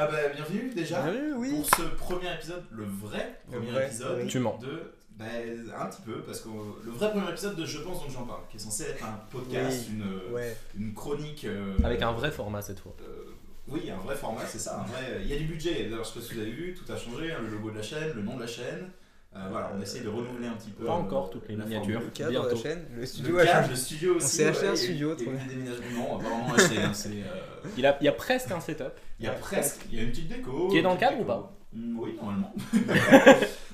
Bienvenue déjà oui. pour ce premier épisode, le vrai premier épisode oui. Tu mens. de... un petit peu, parce que le vrai premier épisode de Je pense donc j'en parle, qui est censé être un podcast, une chronique... Avec un vrai format cette fois. Oui, un vrai format, c'est ça. Il y a du budget, d'ailleurs je sais pas si vous avez vu, tout a changé, hein, le logo de la chaîne, le nom de la chaîne. Voilà, on essaye de renouveler un petit peu. Pas encore toutes les miniatures. Le cadre, bientôt. la chaîne, le studio. Le studio aussi. On s'est acheté un studio. Il y a eu des déménagements. Non, on va vraiment acheter. Il y a presque un setup. Il y a une petite déco. Qui est dans le cadre ou pas? Oui, normalement.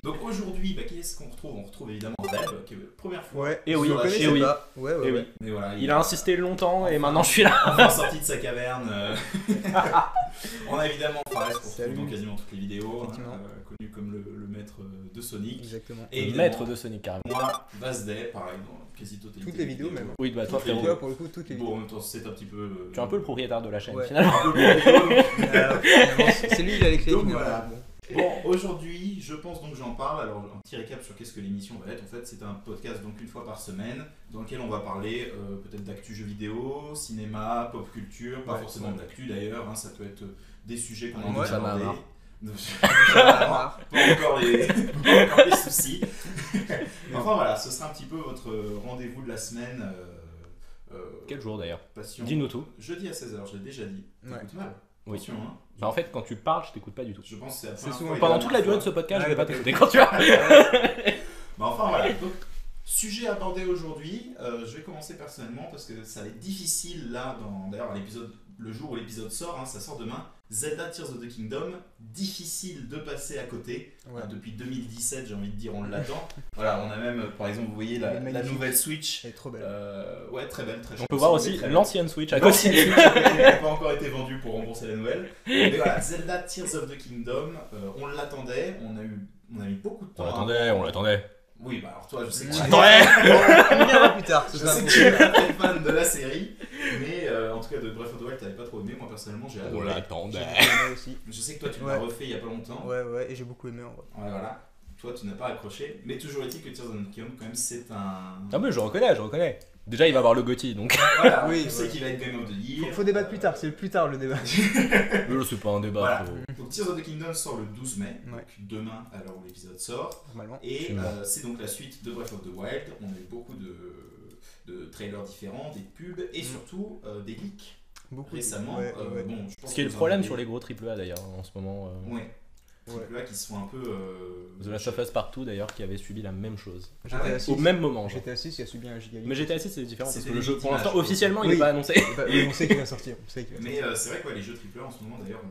Donc aujourd'hui, qui est-ce qu'on retrouve? On retrouve évidemment Zeb, qui est la première fois. Ouais, et oui, je le connaissais oui. pas. Ouais. Mais voilà, Il a insisté longtemps et maintenant je suis là. Enfin sorti de sa caverne. On a évidemment Fares pour retrouver dans quasiment toutes les vidéos, connu comme le maître de Sonic. Exactement. Et Le maître de Sonic carrément. Moi, Vazday, pareil, dans quasi totalité. Toutes les vidéos même. Oui, bah toi Toutes les frérot. vidéos. Pour le coup, toutes les Bon, vidéos. en même temps, c'est un petit peu. Tu es un peu le propriétaire de la chaîne Ouais. finalement. C'est lui, il a les clés. Donc mais voilà. bon. Bon, aujourd'hui, je pense donc j'en parle. Alors, un petit récap sur qu'est-ce que l'émission va être. En fait, c'est un podcast donc une fois par semaine dans lequel on va parler peut-être d'actu jeux vidéo, cinéma, pop culture, pas forcément d'actu d'ailleurs. Ça peut être des sujets qu'on a envie ça m'a d'aborder. marre. Pas encore les soucis. Mais enfin voilà, ce sera un petit peu votre rendez-vous de la semaine. Quel jour d'ailleurs? Passion. Dis-nous tout. Jeudi à 16h, je l'ai déjà dit. T'écoutes mal. Oui. Attention, hein. Bah en fait quand tu parles je t'écoute pas du tout. Je pense que c'est la C'est première souvent fois et Pendant la toute la durée dernière de ce podcast Ouais, je vais pas bah, t'écouter quand tu vas. Enfin voilà, donc sujet abordé aujourd'hui, je vais commencer personnellement parce que ça va être difficile là, d'ailleurs le jour où l'épisode sort, ça sort demain, Zelda Tears of the Kingdom, difficile de passer à côté. Depuis 2017 j'ai envie de dire on l'attend. Voilà, on a même par exemple vous voyez la nouvelle Switch. Elle est trop belle. Ouais, très belle, très chouette. On peut voir aussi l'ancienne Switch à L'ancienne côté. Switch qui n'a pas encore été vendue pour rembourser la nouvelle. Mais voilà, Zelda Tears of the Kingdom, on l'attendait, on a mis beaucoup de temps. On l'attendait. Oui, bah alors toi, je sais que On reviendra plus tard. je sais que tu es très fan de la série, mais en tout cas de Breath of the Wild, t'avais pas trop aimé. Moi personnellement, j'ai On adoré. l'attendait. J'ai beaucoup aimé aussi. Je sais que toi, tu l'as refait il y a pas longtemps. Ouais, et j'ai beaucoup aimé en vrai. Ouais, voilà. Toi, tu n'as pas accroché, mais toujours est-il que Tears of the Kingdom, quand même, c'est un. Ah mais je reconnais. Déjà il va avoir le GOTY donc. Voilà, Oui, on sait ouais. qu'il va être Game of the Year. Faut débattre plus tard, c'est plus tard le débat. C'est pas un débat. Voilà. faut- Donc Tears of the Kingdom sort le 12 mai, Ouais. donc demain à l'heure où l'épisode sort. Normalement. Et c'est donc la suite de Breath of the Wild. On a eu beaucoup de trailers différents, des pubs et surtout des leaks Beaucoup. récemment. Ouais. Bon, je pense Ce qui est que le vous problème en sur avez- les gros AAA d'ailleurs en ce moment. Ouais. Là qui se font un peu. The Last of Us Partout d'ailleurs qui avait subi la même chose. GTA 6. Au même moment. genre. GTA 6 qui a subi un giga leak. Mais GTA 6 c'est différent parce C'était que le jeu des pour l'instant images, officiellement il Oui. est pas annoncé. Oui, on sait qu'il va sortir. Mais c'est vrai que les jeux AAA en ce moment d'ailleurs,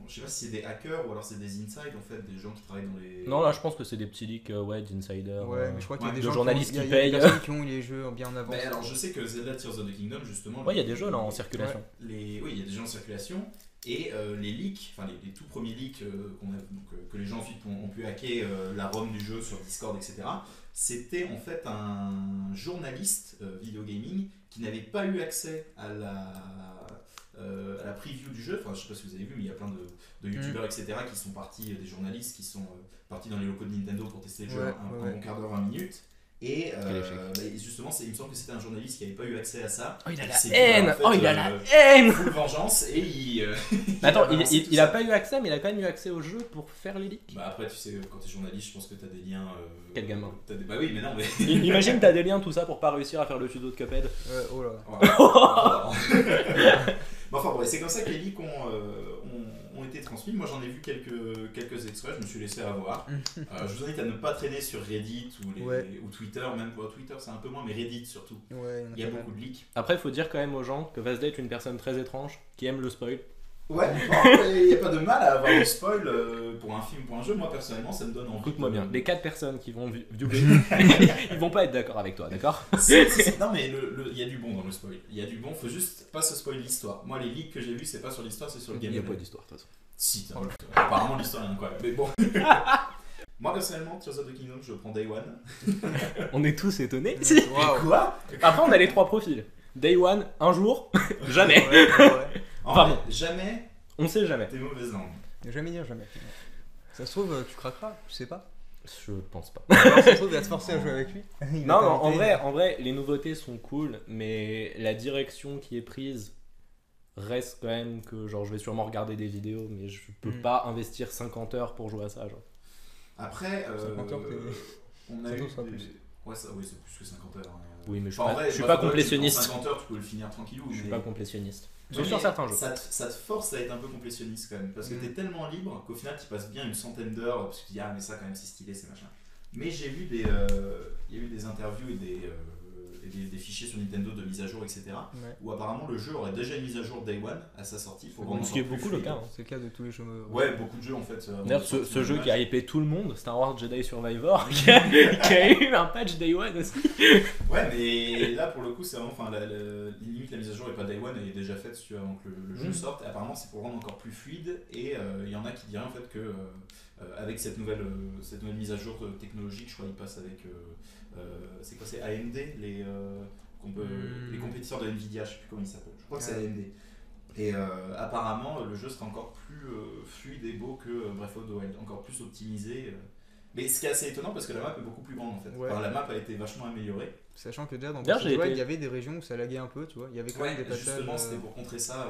je sais pas si c'est des hackers ou alors c'est des inside en fait, des gens qui travaillent dans les. Non là je pense que c'est des petits leaks d'insider. Ouais, mais je crois qu'il y a ouais, des de gens journalistes il y a qui des payent. personnes qui ont eu les jeux bien en avance. Mais alors je sais que Zelda Tears of the Kingdom justement. Ouais il y a des jeux là en circulation. Oui, il y a des jeux en circulation et les leaks, enfin les tout premiers leaks que les gens ensuite ont pu hacker la ROM du jeu sur Discord, etc. C'était en fait un journaliste vidéo gaming qui n'avait pas eu accès à la preview du jeu. Enfin, je sais pas si vous avez vu, mais il y a plein de youtubeurs, etc. qui sont partis, des journalistes qui sont partis dans les locaux de Nintendo pour tester le jeu un bon quart d'heure, 20 minutes. Et justement, il me semble que c'était un journaliste qui n'avait pas eu accès à ça. Oh il a la s'est dit, haine. en fait, Oh il a la haine. full vengeance et il. Attends balancé tout il a ça. pas eu accès mais il a quand même eu accès au jeu pour faire les leaks. Bah après, tu sais, quand t'es journaliste, je pense que t'as des liens. Quel gamin. Bah oui, mais non, mais. Imagine t'as des liens tout ça pour pas réussir à faire le tuto de Cuphead. Oh là. Voilà. Bon, enfin, bon, et c'est comme ça que les leaks ont été transmis. Moi, j'en ai vu quelques extraits, je me suis laissé avoir. Je vous invite à ne pas traîner sur Reddit ou Twitter, même Twitter, c'est un peu moins, mais Reddit surtout. Ouais, Il y a beaucoup de leaks. Après il faut dire quand même aux gens que Vazday est une personne très étrange qui aime le spoil. Ouais, il n'y a pas de mal à avoir du spoil pour un film, pour un jeu. Moi, personnellement, ça me donne envie. Écoute-moi bien, les 4 personnes qui vont viewer, ils vont pas être d'accord avec toi, d'accord? Non, mais il y a du bon dans le spoil. Il y a du bon, faut juste pas se spoil l'histoire. Moi, les leaks que j'ai vus, c'est pas sur l'histoire, c'est sur le Il n'y a gameplay. pas d'histoire de toute façon. Si, apparemment, l'histoire est incroyable. Mais bon. Moi, personnellement, Tears of the Kingdom, je le prends Day One. On est tous étonnés. Waouh. Quoi? Après on a les 3 profils. Day one, un jour, jamais. Ouais. Enfin, bon. jamais On sait jamais. t'es mauvaise langue. Jamais dire jamais. Ça se trouve, tu craqueras, tu sais pas. Je pense pas. Alors, ça se trouve, il va te forcer à jouer avec lui. Il va Non, non, t'inviter. en vrai, les nouveautés sont cool, mais la direction qui est prise reste quand même que genre je vais sûrement regarder des vidéos, mais je peux Mm. pas investir 50 heures pour jouer à ça. Genre. Après, 50 heures, on a ça eu sera des- plus. Ouais, ça, oui, c'est plus que 50 heures. Oui, mais je suis Enfin, en pas, vrai, je suis Breath pas of the Wild, complétionniste. En 50 heures, tu peux le finir tranquillou. Je suis mais- pas complétionniste. mais Sauf sur certains jeux. ça te force à être un peu complétionniste quand même, parce que Mm. t'es tellement libre qu'au final tu passes bien une centaine d'heures, parce que tu dis ah mais ça quand même c'est stylé, c'est machin. Mais j'ai vu il y a eu des interviews et des fichiers sur Nintendo de mise à jour, etc. Ouais. Où apparemment le jeu aurait déjà une mise à jour Day One à sa sortie. Faut vraiment Ce qui est encore plus beaucoup le fluide. cas. Hein. C'est le cas de tous les jeux. Ouais, beaucoup de jeux en fait. D'ailleurs, ce jeu qui a hypé tout le monde, Star Wars Jedi Survivor, qui a eu un patch Day One aussi. Ouais, mais là pour le coup, c'est vraiment. Enfin, limite la mise à jour est pas Day One, elle est déjà faite si tu veux, avant que le jeu sorte. Et apparemment, c'est pour le rendre encore plus fluide. Et il y en a qui diraient en fait que avec cette nouvelle mise à jour technologique, je crois qu'il passe avec. C'est quoi, c'est AMD, les compétiteurs de Nvidia, je sais plus comment ils s'appellent. Je crois que c'est AMD. Et apparemment, le jeu sera encore plus fluide et beau que Breath of the Wild, encore plus optimisé. Mais ce qui est assez étonnant parce que la map est beaucoup plus grande en fait. Ouais. Enfin, la map a été vachement améliorée. Sachant que déjà dans D'ailleurs, Breath of the j'ai Wild, été- il y avait des régions où ça laguait un peu, tu vois. Il y avait quand même des passages. Justement, c'était pour contrer ça,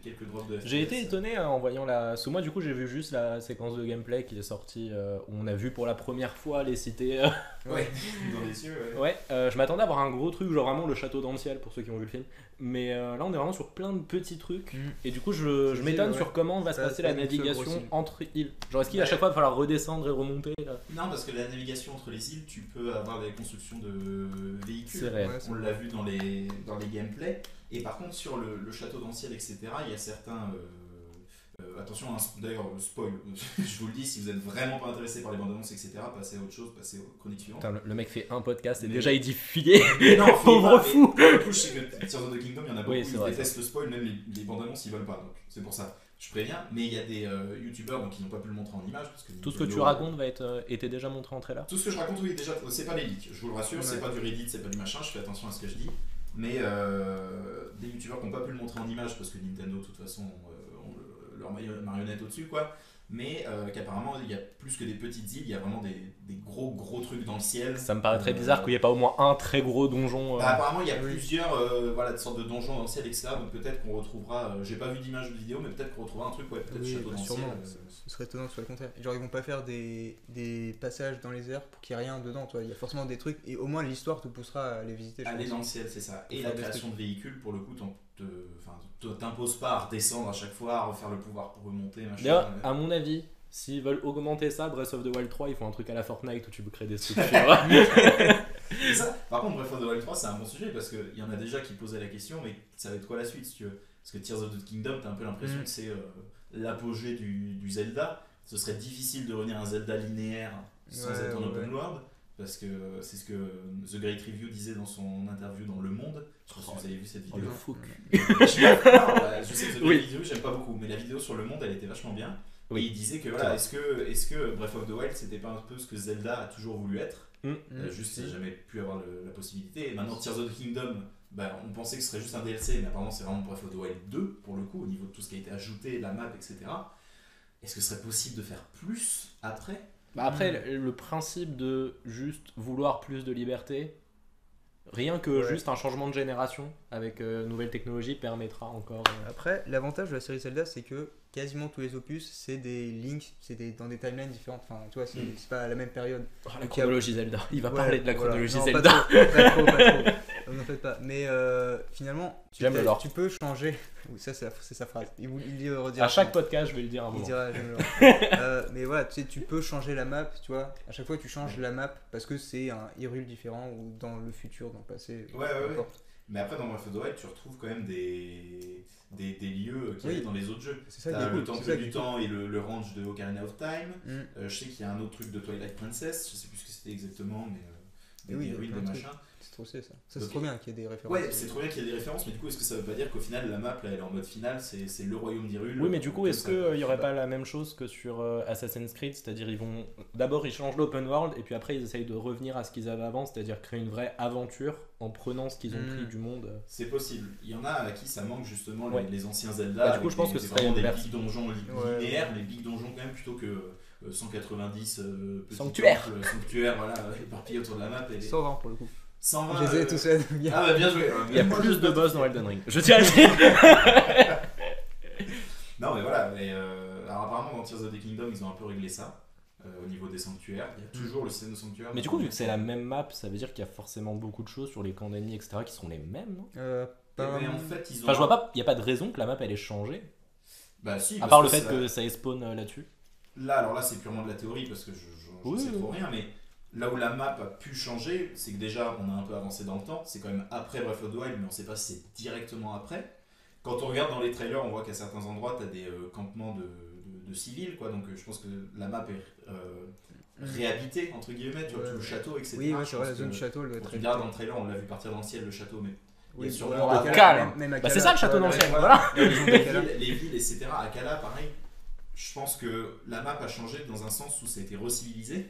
quelques drops de FPS. J'ai été étonné en voyant la. Sous moi, du coup, j'ai vu juste la séquence de gameplay qui est sortie où on a vu pour la première fois les cités. Ouais, dans les cieux, ouais. Ouais, je m'attendais à voir un gros truc, genre vraiment le château d'Anciel pour ceux qui ont vu le film. Mais là, on est vraiment sur plein de petits trucs. Mm. Et du coup, je C'est m'étonne ouais. sur comment va se Ça passer va la être une seule navigation grosse île. entre îles. Genre, est-ce qu'il à Ouais. chaque fois il va falloir redescendre et remonter Non, parce que la navigation entre les îles, tu peux avoir des constructions de véhicules. C'est réel. Ouais, On l'a vu dans les gameplays. Et par contre, sur le château d'Anciel, etc., il y a certains. Attention, hein, d'ailleurs, spoil. Je vous le dis, si vous êtes vraiment pas intéressé par les bandes annonces, etc., passez à autre chose, passez aux chroniques suivantes. Putain, le mec fait un podcast et Mais- déjà il dit filer. Mais non, Pauvre pas, fou. mais pour le coup, je sais que Tears of the Kingdom, il y en a beaucoup, Oui, c'est ils vrai, détestent le spoil, même les bandes annonces, ils veulent pas. Donc c'est pour ça. Je préviens, mais il y a des youtubeurs donc, qui n'ont pas pu le montrer en image. Parce que Tout ce que Nintendo, tu racontes va être était déjà montré en trailer. Tout ce que je raconte, oui, déjà, c'est pas les leaks, je vous le rassure, c'est Ouais. pas du Reddit, c'est pas du machin, je fais attention à ce que je dis. Mais des youtubeurs qui n'ont pas pu le montrer en image parce que Nintendo, de toute façon, ont leur marionnette au-dessus, quoi. Mais qu'apparemment, il y a plus que des petites îles, il y a vraiment des gros trucs dans le ciel. Ça me paraît très bizarre qu'il n'y ait pas au moins un très gros donjon. Bah, apparemment, il y a Oui. plusieurs voilà, sortes de donjons dans le ciel, etc. Donc peut-être qu'on retrouvera, j'ai pas vu d'image de vidéo, mais peut-être qu'on retrouvera un truc, ouais, peut-être Oui, château bah, dans le ciel. sûrement. Ce serait étonnant que ce soit le contraire. Genre, ils vont pas faire des passages dans les airs pour qu'il n'y ait rien dedans, toi. Il y a forcément des trucs, et au moins l'histoire te poussera à les visiter. Je Aller pense. dans le ciel, c'est ça. Et Faire la des création de véhicules, pour le coup, t'impose pas à redescendre à chaque fois, à refaire le pouvoir pour remonter, machin. D'ailleurs, à mon avis, s'ils veulent augmenter ça, Breath of the Wild 3, ils font un truc à la Fortnite où tu peux créer des structures. Et ça, par contre, Breath of the Wild 3, c'est un bon sujet parce qu'il y en a déjà qui posaient la question, mais ça va être quoi la suite si tu veux? Parce que Tears of the Kingdom, t'as un peu l'impression Mm. que c'est l'apogée du Zelda. Ce serait difficile de revenir à un Zelda linéaire sans Ouais, être en ouais, open ouais. world. Parce que c'est ce que The Great Review disait dans son interview dans Le Monde. Je sais pas si vous avez vu cette Oh, le vidéo. faux cul. Je sais que The Great Oui. Review, j'aime pas beaucoup, mais la vidéo sur Le Monde, elle était vachement bien. Oui. Et il disait que C'est voilà, vrai. est-ce que Breath of the Wild, c'était pas un peu ce que Zelda a toujours voulu être? Juste, Si. il n'a jamais pu avoir la possibilité. Et maintenant, Tears of the Kingdom, bah, on pensait que ce serait juste un DLC, mais apparemment, c'est vraiment Breath of the Wild 2 pour le coup, au niveau de tout ce qui a été ajouté, la map, etc. Est-ce que ce serait possible de faire plus après? Bah après, le principe de juste vouloir plus de liberté, rien que Ouais. juste un changement de génération avec nouvelle technologie permettra encore. Après, l'avantage de la série Zelda, c'est que quasiment tous les opus, c'est des links, dans des timelines différentes. Enfin, tu vois, c'est pas à la même période. Oh, la Donc, il y a- chronologie Zelda. Il va Ouais, parler de la voilà. chronologie Non, Zelda. Pas trop, pas trop. N'en faites pas. Mais finalement, J'aime le lore. tu peux changer. Oui, ça, c'est sa phrase. Il le redira. À chaque podcast, je vais le dire un Il moment. dira j'aime le lore. Mais voilà, tu sais, tu peux changer la map, tu vois. À chaque fois, tu changes la map parce que c'est un Hyrule différent ou dans le futur, dans le passé. Ouais. peu importe. Mais après, dans Breath of the Wild, tu retrouves quand même des lieux qu'il y Oui. avait dans les autres jeux. C'est ça qui T'as est cool. le Temple c'est ça du qui est Temps et le ranch de Ocarina of Time. cool. Je sais qu'il y a un autre truc de Twilight Princess, je sais plus ce que c'était exactement, mais Et oui, il y des a ruines, plein des de machins. C'est trop stylé ça. Ça, Ok. c'est trop bien qu'il y ait des références. Ouais, c'est trop bien qu'il y ait des références, mais du coup, est-ce que ça veut pas dire qu'au final, la map, là, elle est en mode final, c'est le royaume d'Hyrule? Oui, mais du coup, comme est-ce ça, qu'il n'y aurait pas la même chose que sur Assassin's Creed? C'est-à-dire, d'abord, ils changent l'open world, et puis après, ils essayent de revenir à ce qu'ils avaient avant, c'est-à-dire créer une vraie aventure en prenant ce qu'ils ont pris du monde. C'est possible. Il y en a à qui ça manque justement Ouais. les anciens Zelda. Bah, du coup, avec je pense que ce serait vraiment des inverse. big donjons Ouais. linéaires, mais big donjons quand même plutôt que 190 petits Sanctuaires. temples, sanctuaires, voilà, éparpillés autour de la map. Et 120 pour le coup. 120. Je les ai tous seuls. Ah bah bien joué. Il y a Moi, plus je de pas boss tout dans fait. Elden Ring. Je tiens à le dire. Non mais voilà, alors apparemment dans Tears of the Kingdom ils ont un peu réglé ça au niveau des sanctuaires. Il y a toujours le système de sanctuaires. Mais du coup, vu que c'est la même map, ça veut dire qu'il y a forcément beaucoup de choses sur les camps d'ennemis, etc., qui seront les mêmes, non? Mais en fait ils ont. Enfin, je vois pas, il n'y a pas de raison que la map elle ait changé. Bah si. À parce part le que fait que ça ait spawn là-dessus. Alors là c'est purement de la théorie parce que je sais trop rien, mais là où la map a pu changer, c'est que déjà on a un peu avancé dans le temps, c'est quand même après Breath of the Wild, mais on sait pas si c'est directement après. Quand on regarde dans les trailers, on voit qu'à certains endroits tu as des campements de civils, quoi, donc je pense que la map est réhabitée, entre guillemets, tu vois, tout le château, etc. Oui, ouais, Je c'est vrai, pense la zone que du château, elle doit quand être tu regardes dans le trailer, on l'a vu partir dans le ciel, le château, mais il y a sûrement ouais, à Kala. même à Bah, c'est Kala, ça, le château ouais, dans le ouais, ciel, ouais. voilà. les villes, etc. À Kala, pareil. Je pense que la map a changé dans un sens où ça a été recivilisé.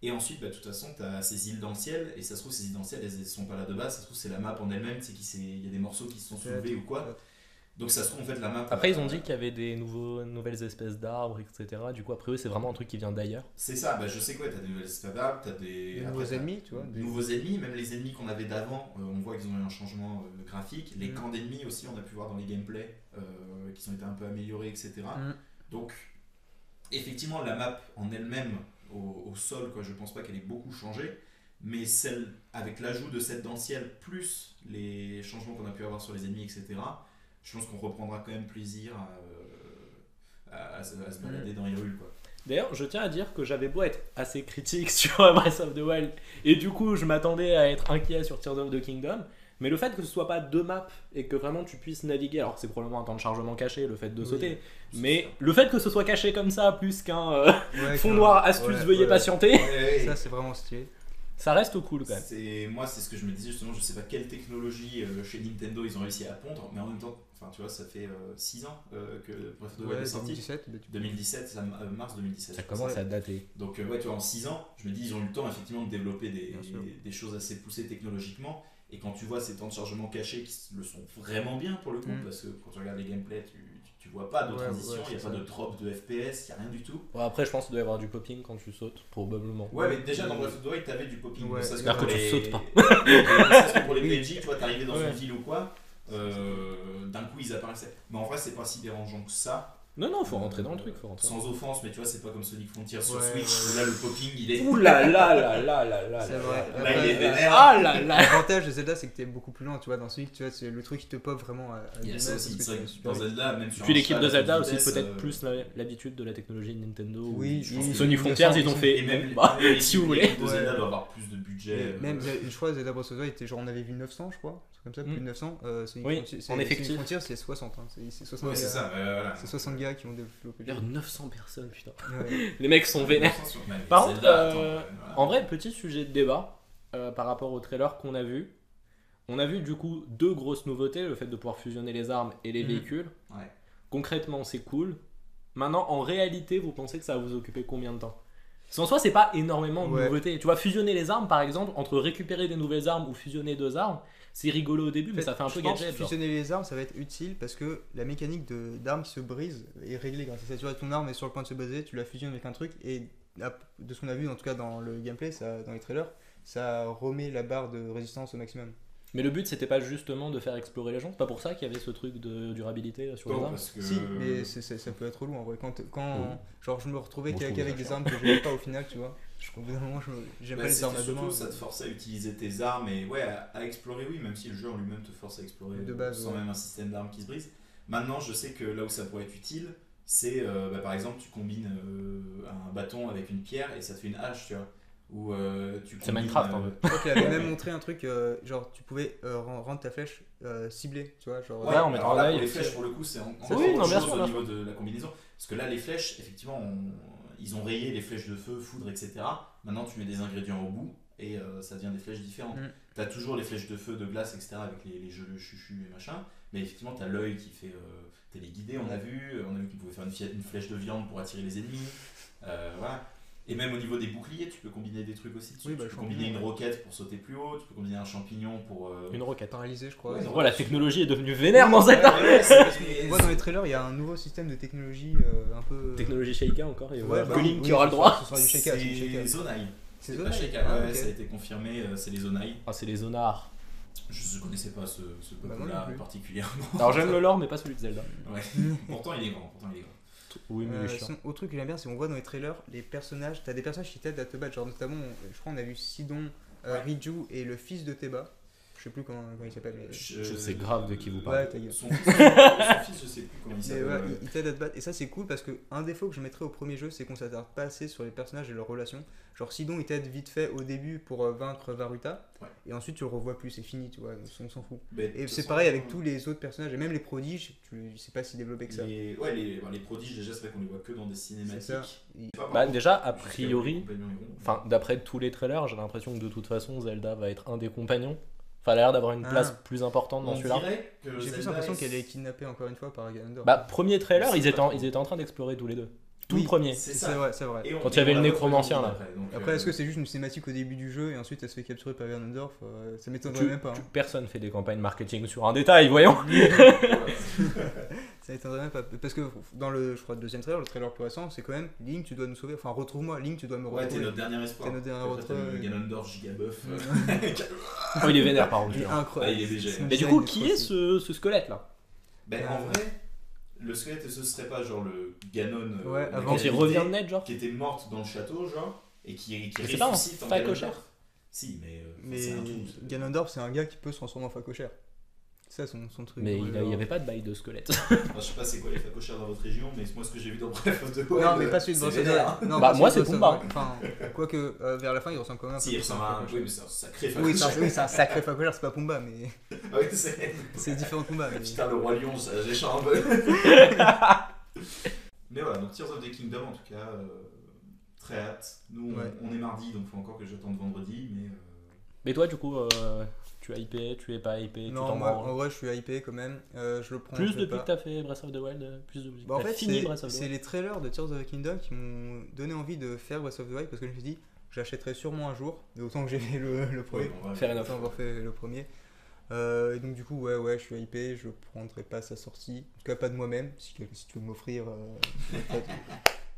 Et ensuite, bah, de toute façon, tu as ces îles dans le ciel. Et ça se trouve, ces îles dans le ciel, elles ne sont pas là de base. Ça se trouve, c'est la map en elle-même. Il y a des morceaux qui se sont soulevés ou quoi. Donc ça se trouve, en fait, la map. Après, ils ont dit qu'il y avait des nouvelles espèces d'arbres, etc. Du coup, après eux, c'est vraiment un truc qui vient d'ailleurs. C'est ça, bah, je sais quoi, tu as des nouvelles espèces d'arbres, tu as des nouveaux ennemis, tu vois. Des nouveaux ennemis, même les ennemis qu'on avait d'avant, on voit qu'ils ont eu un changement graphique. Les camps d'ennemis aussi, on a pu voir dans les gameplays qui ont été un peu améliorés, etc. Donc, effectivement, la map en elle-même, au sol, quoi, je pense pas qu'elle ait beaucoup changé, mais celle avec l'ajout de cette dans ciel plus les changements qu'on a pu avoir sur les ennemis, etc., je pense qu'on reprendra quand même plaisir à se balader dans Hyrule, quoi. D'ailleurs, je tiens à dire que j'avais beau être assez critique sur Breath of the Wild, et du coup, je m'attendais à être inquiet sur Tears of the Kingdom, mais le fait que ce soit pas deux maps et que vraiment tu puisses naviguer, alors c'est probablement un temps de chargement caché, le fait de sauter, mais le fait que ce soit caché comme ça, plus qu'un fond noir astuce, veuillez patienter, ça c'est vraiment stylé. ça reste cool quand même. Moi, c'est ce que je me disais justement, je sais pas quelle technologie chez Nintendo ils ont réussi à pondre, mais en même temps, enfin tu vois, ça fait 6 ans que Breath of the Wild est sorti. 2017, mars 2017. Ça commence à dater. Donc ouais, tu vois, en 6 ans, je me dis, ils ont eu le temps effectivement de développer des choses assez poussées technologiquement. Et quand tu vois ces temps de chargement cachés qui le sont vraiment bien pour le coup, parce que quand tu regardes les gameplays, tu vois pas de transition, il n'y a pas de drop de FPS, il n'y a rien du tout. Bon, après, je pense qu'il doit y avoir du popping quand tu sautes, probablement. Ouais, mais déjà dans Breath of the Wild, t'avais du popping. C'est-à-dire que tu sautes pas. Parce que pour les PNJ, tu vois, t'arrivais dans une ville ou quoi, d'un coup ils apparaissaient. Mais en vrai, c'est pas si dérangeant que ça. Non, faut rentrer dans le truc, Sans offense, mais tu vois, c'est pas comme Sonic Frontier sur Switch où là le popping il est. Ouh là là là là là là. C'est vrai. Là il est vénère. Ah là là. L'avantage de Zelda, c'est que t'es beaucoup plus loin, tu vois. Dans Sonic, tu vois, c'est le truc qui te pop vraiment à Il y a ça aussi, c'est vrai que dans Zelda, même sur Puis un l'équipe cheval de à Zelda toute aussi, vitesse, peut-être plus l'habitude de la technologie de Nintendo. Oui, je pense que Sonic Frontiers, ils ont fait. Et même Bah, si vous voulez. l'équipe de Zelda doit avoir plus de budget. Même, je crois, Zelda Breath of the Wild, était genre, on avait vu 900, je crois. C'est comme ça, plus de 900. Sonic Oui, Frontier, en effectif. Sonic Frontier, c'est 60. Hein. C'est 60 Ouais, c'est ça, voilà. C'est 60 gars qui ont développé. Il y a 900 personnes, putain. Ouais. Les mecs sont vénères. Par contre, en vrai, petit sujet de débat par rapport au trailer qu'on a vu. On a vu du coup deux grosses nouveautés, le fait de pouvoir fusionner les armes et les véhicules. Ouais. Concrètement, c'est cool. Maintenant, en réalité, vous pensez que ça va vous occuper combien de temps? Parce qu'en soi, c'est pas énormément de nouveautés. Tu vois, fusionner les armes, par exemple, entre récupérer des nouvelles armes ou fusionner deux armes, c'est rigolo au début, mais ça fait un peu gadget. Fusionner les armes, ça va être utile parce que la mécanique d'armes qui se brise est réglée grâce à ça. Tu vois, ton arme est sur le point de se briser, tu la fusionnes avec un truc et de ce qu'on a vu, en tout cas dans le gameplay, dans les trailers, ça remet la barre de résistance au maximum. Mais le but, c'était pas justement de faire explorer les gens. C'est pas pour ça qu'il y avait ce truc de durabilité sur les armes. Parce que... Si, mais ça peut être lourd en vrai. Quand genre je me retrouvais qu'avec des armes que je n'avais pas au final, tu vois. Au bout d'un moment, j'aime pas les armes à deux mains. Surtout, ça te force à utiliser tes armes et ouais, à explorer, oui, même si le jeu en lui-même te force à explorer de base, sans même un système d'armes qui se brise. Maintenant, je sais que là où ça pourrait être utile, c'est par exemple, tu combines un bâton avec une pierre et ça te fait une hache, tu vois. Ou c'est Minecraft en fait. Je crois qu'il avait même montré un truc, genre tu pouvais rendre ta flèche ciblée, tu vois. Genre, ouais, on met alors là, pour les flèches, pour le coup, c'est bien sûr, au niveau de la combinaison. Parce que là, les flèches, effectivement, ils ont rayé les flèches de feu, foudre, etc. Maintenant, tu mets des ingrédients au bout et ça devient des flèches différentes. Tu as toujours les flèches de feu, de glace, etc. avec les jeux de chuchu et machin. Mais effectivement, tu as l'œil qui fait téléguidé, on a vu qu'on pouvait faire une flèche de viande pour attirer les ennemis. Voilà. Et même au niveau des boucliers, tu peux combiner des trucs aussi dessus. Oui, tu peux combiner une roquette pour sauter plus haut, tu peux combiner un champignon pour. Une roquette paralysée, je crois. Ouais, la technologie est devenue vénère dans cette arme. On voit dans les trailers, il y a un nouveau système de technologie un peu. Technologie Sheikah encore, et ouais, Colin qui aura le droit. Ce sera du Sheikah. C'est Zonai. C'est C'est Zonai. pas Sheikah, Ah, ouais, ok. ça a été confirmé, c'est les Zonai. Ah, c'est les Zonars. Je ne connaissais pas ce Bah, moi peuple-là non plus. particulièrement. Alors j'aime le lore, mais pas celui de Zelda. Ouais. Pourtant, il est grand. Oui, mais il est chiant. Sinon, autre truc que j'aime bien, c'est qu'on voit dans les trailers les personnages. T'as des personnages qui t'aident à te battre. Genre, notamment, je crois, on a vu Sidon, Ouais. Riju et le fils de Teba. Je sais plus comment il s'appelle. Mais... Je sais grave de qui vous Ouais, parlez. ta gueule. Son fils, je sais plus comment il Mais s'appelle. voilà, il t'aide à te battre. Et ça, c'est cool parce que un défaut que je mettrais au premier jeu, c'est qu'on s'attarde pas assez sur les personnages et leurs relations. Genre, Sidon, il t'aide vite fait au début pour vaincre Varuta. Ouais. Et ensuite, tu le revois plus, c'est fini, tu vois. On s'en fout. Mais de Et toute c'est façon, pareil avec tous les autres personnages, et même les prodiges, tu sais pas si développé que ça. les prodiges, déjà, c'est vrai qu'on les voit que dans des cinématiques. C'est ça. Il- Pas par Bah contre, déjà, a jusqu'à priori, les compagnons héros. enfin d'après tous les trailers, j'ai l'impression que de toute façon Zelda va être un des compagnons. Enfin, elle a l'air d'avoir une Ah. place plus importante dans on celui-là. dirait que J'ai plus Zelda l'impression est- qu'elle est kidnappée encore une fois par Ganondorf. Bah, premier trailer, C'est ils étaient, pas ils trop. étaient en train d'explorer tous les deux. Tout Oui, le premier. C'est c'est ça. vrai, c'est vrai. Et on- Quand il y avait et on le la nécromancien, voit là. donc, Après, est-ce que c'est juste une cinématique au début du jeu et ensuite elle se fait capturer par Ganondorf ça m'étonnerait même pas. Hein. Personne fait des campagnes marketing sur un détail, voyons. Ça m'étonnerait même pas. Parce que dans le, je crois, le deuxième trailer, le trailer plus récent, c'est quand même Link, tu dois nous sauver. Enfin, retrouve-moi, Link, tu dois me Ouais, t'es retrouver. notre dernier espoir. T'es notre dernier Après, t'as retrait. le Ganondorf gigabuff. Oh, il est vénère par contre. Il est celui-là. incroyable. Ah, il est BG. Son Mais du design coup, est qui trop est stylé. ce squelette là Ben en vrai, le squelette, ce serait pas genre le Ganon Ouais, avant Quand il mécanique revient de net, genre qui était morte dans le château, genre, et qui Mais c'est pas un ressuscite en facochère. Ganondorf. Si, mais, Mais c'est un tout. Ganondorf, c'est un gars qui peut se transformer en facochère. C'est ça son truc. Mais Ouais, il genre. n'y avait pas de bail de squelette. Enfin, je sais pas c'est quoi les facochères dans votre région, mais moi ce que j'ai vu dans Breath of the Wild. Non, mais pas celui de c'est Breath of the vénère. Wild. Non, Bah, pas moi, celui de c'est Breath of the Pumba. Wild. Enfin, quoique vers la fin, il ressemble quand même un peu Si, il plus à ressemble à un. facochère. Oui, mais c'est un sacré Oui, facochère. c'est un sacré facochère, c'est pas Pumba, mais Ah oui, c'est. c'est différent de Pumba. Mais... Putain, le roi lion, j'ai un peu. Mais voilà, donc Tears of the Kingdom en tout cas, très hâte. Nous Ouais. on est mardi, donc faut encore que j'attende vendredi, mais. Mais toi, du coup, tu es hypé, tu es pas hypé, tu Non, t'en moi, branles. en vrai, je suis hypé quand même. Je le prends. Plus je le depuis pas. que t'as fait Breath of the Wild, plus de Bah, en t'as fait, fini Breath of the c'est Wild. les trailers de Tears of the Kingdom qui m'ont donné envie de faire Breath of the Wild parce que je me suis dit, j'achèterai sûrement un jour, mais autant que j'ai fait le premier. Ouais, bon, ouais. Fair enough. Autant avoir fait le premier. Et donc, du coup, ouais, je suis hypé. Je prendrai pas sa sortie. En tout cas, pas de moi-même. Si tu veux m'offrir,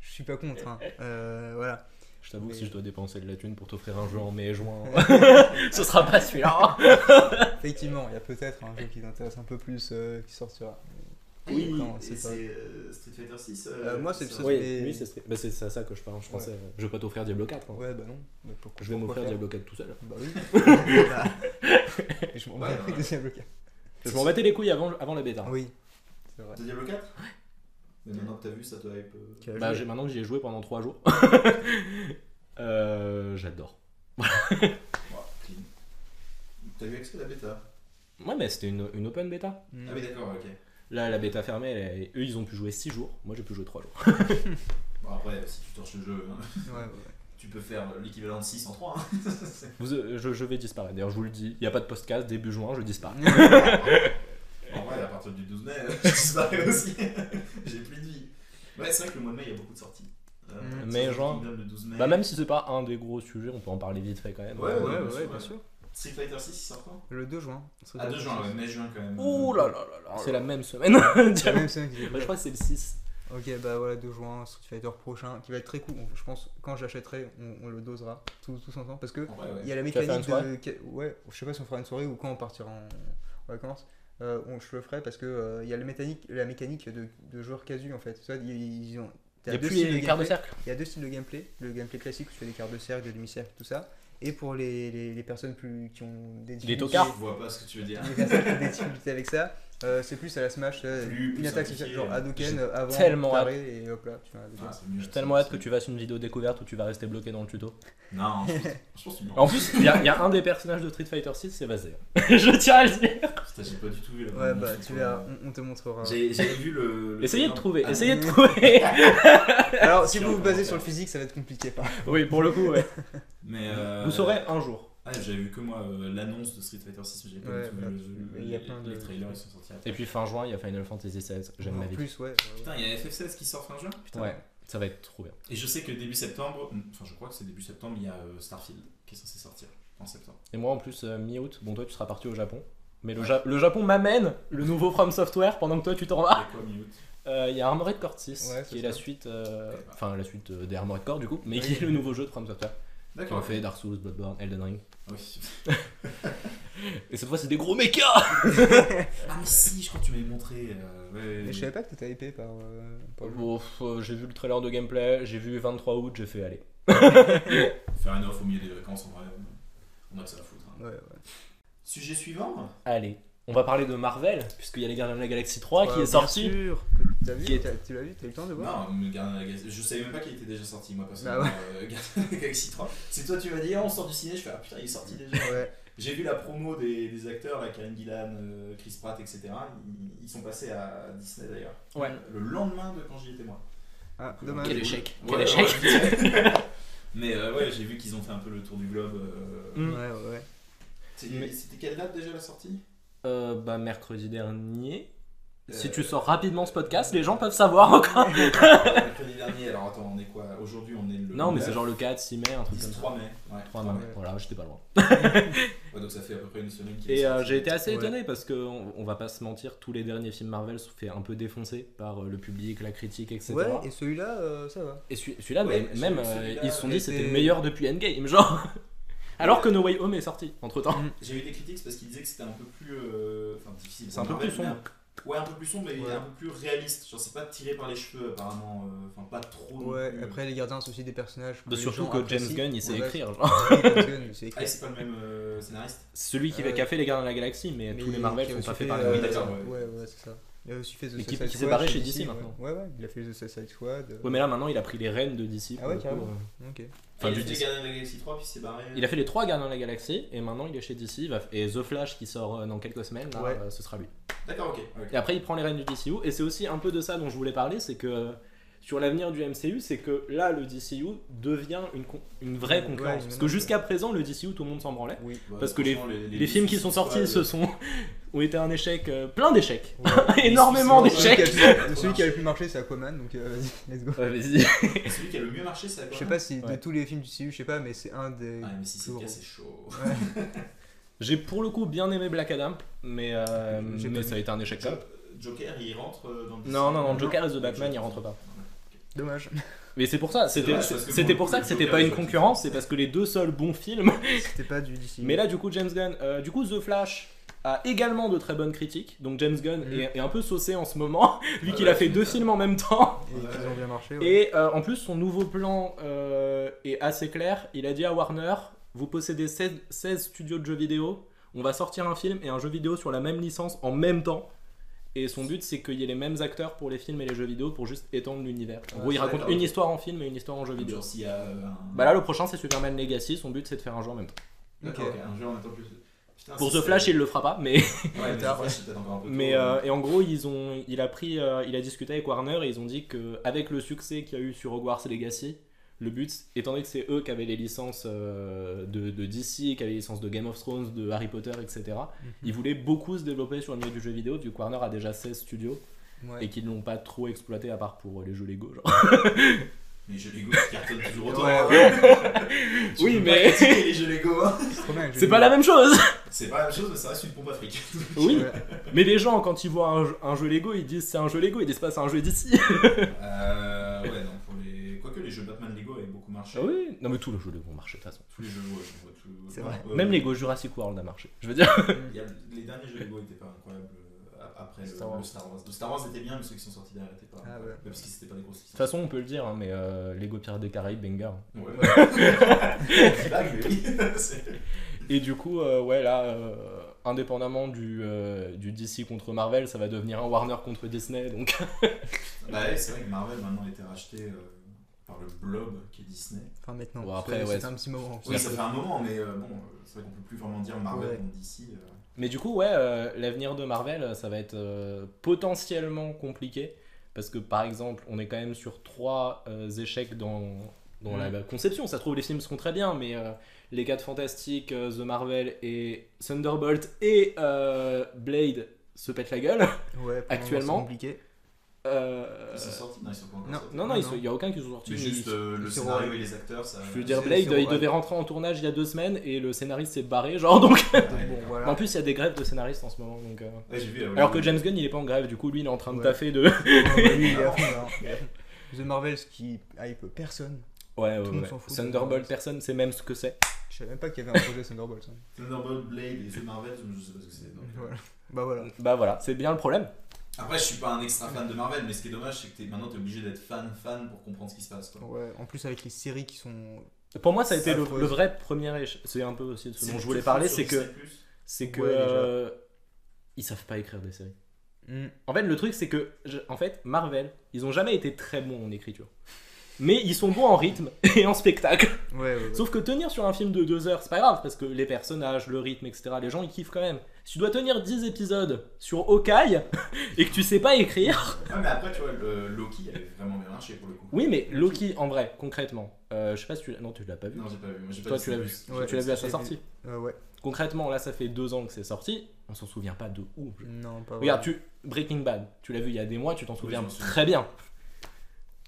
je suis pas contre. Hein. Voilà. Je t'avoue que Mais- si je dois dépenser de la thune pour t'offrir un jeu en mai et juin, ce sera pas celui-là. Effectivement, il y a peut-être un jeu qui t'intéresse un peu plus qui sortira. Oui, Non, et c'est pas- c'est Street Fighter 6. moi, c'est ça. ça. Oui, mais- oui, c'est à ça que je parle. Je pensais, je vais pas t'offrir Diablo 4. hein. Ouais, bah non. Mais pourquoi- Je vais pourquoi m'offrir faire Diablo 4 tout seul. Bah oui. Bah, et je m'en Ouais, bats les couilles ouais. de Diablo 4. Je m'en battais les couilles avant la bêta. Oui, c'est vrai. De Diablo 4 Mais maintenant que t'as vu, ça te hype. Tu as Bah, joué. maintenant que j'y ai joué pendant 3 jours. J'adore. Ouais, clean. T'as vu accès à la bêta Ouais, mais c'était une open bêta. Mm. Ah oui, d'accord, ok. Là, la bêta fermée, eux, ils ont pu jouer 6 jours. Moi, j'ai pu jouer 3 jours. Bon, après, si tu torches le jeu, hein, Ouais, ouais. tu peux faire l'équivalent de 6 en 3. Je vais disparaître. D'ailleurs, je vous le dis, il n'y a pas de podcast. Début juin, je disparais. En vrai, à partir du 12 mai, je disparais aussi. J'ai plus de vie. Ouais, c'est vrai que le mois de mai, il y a beaucoup de sorties. Mais Tears of the genre- Kingdom le 12 mai. Bah, même si c'est pas un des gros sujets, on peut en parler vite fait quand même. Ouais, Ouais, bien sûr, bien ouais. sûr. Street Fighter 6, il sort quand Le 2 juin. Ah, 2 juin, ouais, mai-juin quand même. Ouh là là là là, c'est la même semaine. C'est la même semaine que j'ai Bah, fait. je crois que c'est le 6. Ok, bah voilà, 2 juin, Street Fighter prochain, qui va être très cool. Je pense, quand j'achèterai, on le dosera tous ensemble. Parce que En vrai, ouais. il y a la Tu vas faire mécanique une de. Ouais, je sais pas si on fera une soirée ou quand on partira en vacances. Je le ferai parce que il y a la mécanique de joueurs casu en fait. Ça, ils ont. Il t'as n'y a deux plus styles les quarts de gameplay. cercle. Il y a deux styles de gameplay. Le gameplay classique où tu fais des quarts de cercle, des demi-cercles, tout ça. Et pour les personnes qui ont des difficultés. tocards. Je vois pas ce que tu veux dire. Les personnes qui ont des difficultés avec ça, c'est plus à la Smash. Plus une attaque simplifié. genre Hadouken J'ai avant, tellement paré, et hop là, tu fais un Hadouken. Ah, c'est mieux, J'ai c'est tellement mieux, hâte que c'est tu fasses une vidéo découverte où tu vas rester bloqué dans le tuto. mieux. Non, je pense que tu me En plus, il y a un des personnages de Street Fighter 6, c'est Vazé. Je tiens à le dire. Putain, j'ai pas du tout vu la Ouais, bande-annonce, bah je tu crois. verras, on te montrera. J'ai vu le. Essayez de trouver, Ah, essayez de non. trouver. Alors, si Si, vous on vous peut basez en sur le faire. physique, ça va être compliqué. Oui, pour le coup, ouais. Mais Vous saurez un jour. Ah, j'avais vu que moi l'annonce de Street Fighter 6, mais j'ai pas Ouais, du tout bah, vu le jeu. il y a plein de- Les trailers, ils sont sortis après. Et puis fin juin, il y a Final Fantasy XVI. J'aime ma En vie. plus, ouais. Putain, il y a FF16 qui sort fin juin. Putain. Ouais, ça va être trop bien. Et je sais que début septembre, enfin je crois que c'est début septembre, il y a Starfield qui est censé sortir en septembre. Et moi en plus, mi-août, bon toi tu seras parti au Japon. Mais le Japon m'amène le nouveau From Software pendant que toi tu t'en Il y vas. a quoi mi-août Il y a Armored Core 6, Ouais, qui c'est est la ça. suite, Ok, bah. enfin la suite des Armored Core du coup, mais Oui. qui est le nouveau jeu de From Software. Qui ont D'accord. fait Dark Souls, Bloodborne, Elden Ring. Oui. Et cette fois, c'est des gros mechas. Ah, mais si, je crois que tu m'avais montré. Ouais. Et je savais pas que t'étais hypé par le jeu. Bon, j'ai vu le trailer de gameplay, j'ai vu 23 août, j'ai fait aller. Faire une offre au milieu des vacances, en vrai, on a que ça à foutre. Hein. Ouais. Sujet suivant. Allez, on va parler de Marvel, puisqu'il y a les Gardiens de la Galaxie 3 qui est Bien sorti. sûr. T'as vu, Qui est- tu l'as vu, t'as eu le temps de voir? Non, mais Gardien de la Galaxie. Je savais même pas qu'il était déjà sorti, moi, Bah personnellement. Gardien de la Galaxie 3. C'est toi, tu m'as dit, on sort du ciné. Je fais, ah putain, il est sorti déjà. Ouais. J'ai vu la promo des acteurs, là, Karen Gillan, Chris Pratt, etc. Ils sont passés à Disney d'ailleurs. Ouais. Le lendemain de quand j'y étais moi. Ah, dommage. Quel échec. Ouais, Quel échec. ouais. Mais ouais, j'ai vu qu'ils ont fait un peu le tour du globe. Mm. Ouais. C'était quelle date déjà la sortie? Bah, mercredi dernier. Si Euh, tu sors rapidement ce podcast, les gens peuvent savoir encore. Mercredi dernier, alors attends, on est quoi? Aujourd'hui on est le. Non, mais 9, c'est genre le 4, 6 mai, un truc 10, comme ça. 3 mai. Ouais, 3 3 mai. mai. Voilà, j'étais pas loin. Ouais, donc ça fait à peu près une semaine qu'il est Et sorti. j'ai été assez Ouais. étonné parce que on va pas se mentir, tous les derniers films Marvel se fait un peu défoncer par le public, la critique, etc. Ouais, et celui-là, ça va. Et celui-là, Ouais, mais j'ai même vu celui-là, ils se sont dit c'était était- le meilleur depuis Endgame, genre. Alors que No Way Home est sorti entre temps. J'ai eu des critiques parce qu'ils disaient que c'était un peu plus. Enfin, difficile. C'est un peu Marvel, plus sombre. mais Ouais, un peu plus sombre, mais Ouais. un peu plus réaliste. Genre, c'est pas tiré par les cheveux apparemment. Enfin, pas trop. non Ouais, plus. après les gardiens c'est aussi des personnages. que les Surtout gens que James apprécient. Gunn il sait Ouais, écrire. Genre. James Gunn, il sait Ah, écrire. et c'est pas le même scénariste? Celui qui a fait les Gardiens de la Galaxie, mais tous les Marvel qui a sont aussi pas faits fait, par les Oui, mêmes d'accord, personnes. Ouais, c'est ça. Il a aussi fait The Mais qui Suicide s'est Squad barré chez DC ouais. maintenant. Ouais, il a fait The Suicide Squad. Ouais, mais là maintenant il a pris les rênes de DC. Ah pour ouais, le coup, carrément. Ok. Enfin, il du a fait DC. Gardien de la Galaxie 3 puis il s'est barré. Il a fait les 3 Gardiens de la Galaxie et maintenant il est chez DC. Et The Flash qui sort dans quelques semaines, là, Ouais. ce sera lui. D'accord, ok. Et après il prend les rênes du DCU et c'est aussi un peu de ça dont je voulais parler, c'est que sur l'avenir du MCU, c'est que là le DCU devient une vraie Ouais, concurrence. Parce que maintenant, jusqu'à présent le DCU tout le monde s'en branlait. Oui. Ouais, Parce que franchement, Les films qui sont sortis ont été un échec, plein d'échecs. Ouais. Énormément Mais d'échecs. Celui qui a le plus marché c'est Aquaman, donc vas-y, let's go. Ouais, vas-y. Celui qui a le mieux marché, c'est Je sais pas si Ouais. de tous les films du CU, je sais pas, mais c'est un des. Ah, mais si c'est plus le cas, gros. c'est chaud. Ouais. J'ai pour le coup bien aimé Black Adam, mais J'ai pas ça a été un échec. Joker, il rentre dans le Non, Non. Joker et The Batman, il rentre pas. Dommage. Mais c'est pour ça, c'était dommage, parce que c'était pour pour le ça coup, que c'était Joker, pas il une faut qu'il concurrence, fasse. c'est parce que les deux seuls bons films. C'était pas du DC. Mais là, du coup, James Gunn, du coup, The Flash a également de très bonnes critiques. Donc James Gunn Mm. est un peu saucé en ce moment, vu Ah qu'il ouais, a fait c'est 2 ça. films en même temps. Et qu'ils ont bien marché. Ouais. Et en plus, son nouveau plan est assez clair. Il a dit à Warner, vous possédez 16 studios de jeux vidéo, on va sortir un film et un jeu vidéo sur la même licence en même temps. Et son but, c'est qu'il y ait les mêmes acteurs pour les films et les jeux vidéo pour juste étendre l'univers. En Ouais, gros, il raconte d'accord, une ok. histoire en film et une histoire en jeu vidéo. Genre s'il y a un. Bah là, le prochain, c'est Superman Legacy. Son but, c'est de faire un jeu en même temps. D'accord, Ok. ok, un jeu en même temps plus. Putain, Pour si The c'est- Flash, il le fera pas, mais. Ouais, mais The tard, Flash, c'est peut-être encore un peu Mais tôt, et en gros, il a discuté avec Warner et ils ont dit que avec le succès qu'il y a eu sur Hogwarts Legacy, le but, étant donné que c'est eux qui avaient les licences de DC, qui avaient les licences de Game of Thrones, de Harry Potter, etc., ils voulaient beaucoup se développer sur le milieu du jeu vidéo, vu que Warner a déjà 16 studios Ouais. et qu'ils ne l'ont pas trop exploité à part pour les jeux Lego. Genre. Les jeux Lego qui cartonnent toujours autant. Ouais, Tu Oui, peux mais- pas critiquer les jeux Lego, hein. C'est trop bien, le jeu C'est pas la vidéo. même chose. C'est pas la même chose, mais ça reste une pompe à fric. Oui, Ouais. mais les gens, quand ils voient un jeu Lego, ils disent c'est un jeu Lego, ils disent pas c'est un jeu d'ici. Ouais, non, pour les. Quoique les jeux Batman Lego avaient beaucoup marché. Ah oui, non mais tous les jeux Lego ont marché de toute façon. Tous les jeux, ouais, je vois tout. C'est Ouais, vrai. ouais, Même ouais. Lego Jurassic World a marché. Je veux dire. Il y a- Les derniers jeux Lego étaient pas incroyables après le Star Wars. le Star Wars. Le Star Wars était bien, mais ceux qui sont sortis derrière étaient pas. Ah incroyables. ouais. Même si c'était pas des grosses De toute licences. façon, on peut le dire, hein, mais Lego Pirates des Caraïbes, banger. Ouais. Blague, mais oui. C'est- Et du coup, ouais, là, indépendamment du DC contre Marvel, ça va devenir un Warner contre Disney. Donc, Bah ouais, c'est vrai que Marvel maintenant a été racheté par le Blob qui est Disney. Enfin maintenant. Bon, parce après, que ouais, c'est un petit moment. Oui, ça fait un moment, mais bon, c'est vrai qu'on peut plus vraiment dire Marvel Ouais. contre DC. mais du coup, ouais, l'avenir de Marvel, ça va être potentiellement compliqué. Parce que par exemple, on est quand même sur 3 échecs dans la conception. Ça se trouve, les films seront très bien, mais les 4 Fantastiques, The Marvel et Thunderbolt et Blade se pètent la gueule. Ouais, Actuellement. c'est compliqué. Ils sont sortis? Non, ils sont pas encore Non. sortis. Non, Non, il n'y a aucun qui sont sortis. Mais mais juste le c'est scénario vrai. et les acteurs, ça. Je veux dire, c'est- Blade, c'est il vrai. devait rentrer en tournage il y a 2 semaines et le scénariste s'est barré, genre donc. Ouais, Bon, voilà. En plus, il y a des grèves de scénaristes en ce moment, donc. Ouais, j'ai vu. Alors que James Gunn, il est pas en grève, du coup, lui, il est en train de Ouais. taffer de. Ouais, lui, il est à fond, là. The Marvels qui hype personne. Ouais, Tout le monde s'en fout de Thunderbolt, Thunderbolt. personne sait même ce que c'est. Je savais même pas qu'il y avait un projet Thunderbolt. Ça. Thunderbolt, Blade et The Marvel, je sais pas ce que c'est. Donc, Voilà. Bah voilà. Bah voilà, c'est bien le problème. Après, je suis pas un extra fan de Marvel, mais ce qui est dommage, c'est que maintenant t'es obligé d'être fan pour comprendre ce qui se passe. Quoi. Ouais, en plus avec les séries qui sont. Pour moi, ça a Ça été le pose. vrai premier échec. C'est un peu aussi de ce dont je voulais tout parler, sur c'est que Disney+. Ouais, déjà. ils savent pas écrire des séries. Hmm. En fait, le truc, c'est que en fait, Marvel, ils ont jamais été très bons en écriture. Mais ils sont bons en rythme et en spectacle. Ouais. Sauf que tenir sur un film de 2 heures, c'est pas grave, parce que les personnages, le rythme, etc., les gens ils kiffent quand même. Si tu dois tenir 10 épisodes sur Hawkeye et que tu sais pas écrire. Ouais, mais après, tu vois, le Loki avait vraiment bien marché pour le coup. Oui, mais Loki, en vrai, concrètement, je sais pas si tu l'as. Non, tu l'as pas vu. Non, j'ai pas vu. Moi, j'ai pas Toi, vu tu l'as vu. Disney+. Ouais. Tu l'as vu à sa j'ai sortie. Ouais. Concrètement, là, ça fait 2 ans que c'est sorti. On s'en souvient pas de ouf. Non, pas Regarde, vraiment. Breaking Bad, tu l'as vu il y a des mois, tu t'en souviens je m'en souviens. très bien.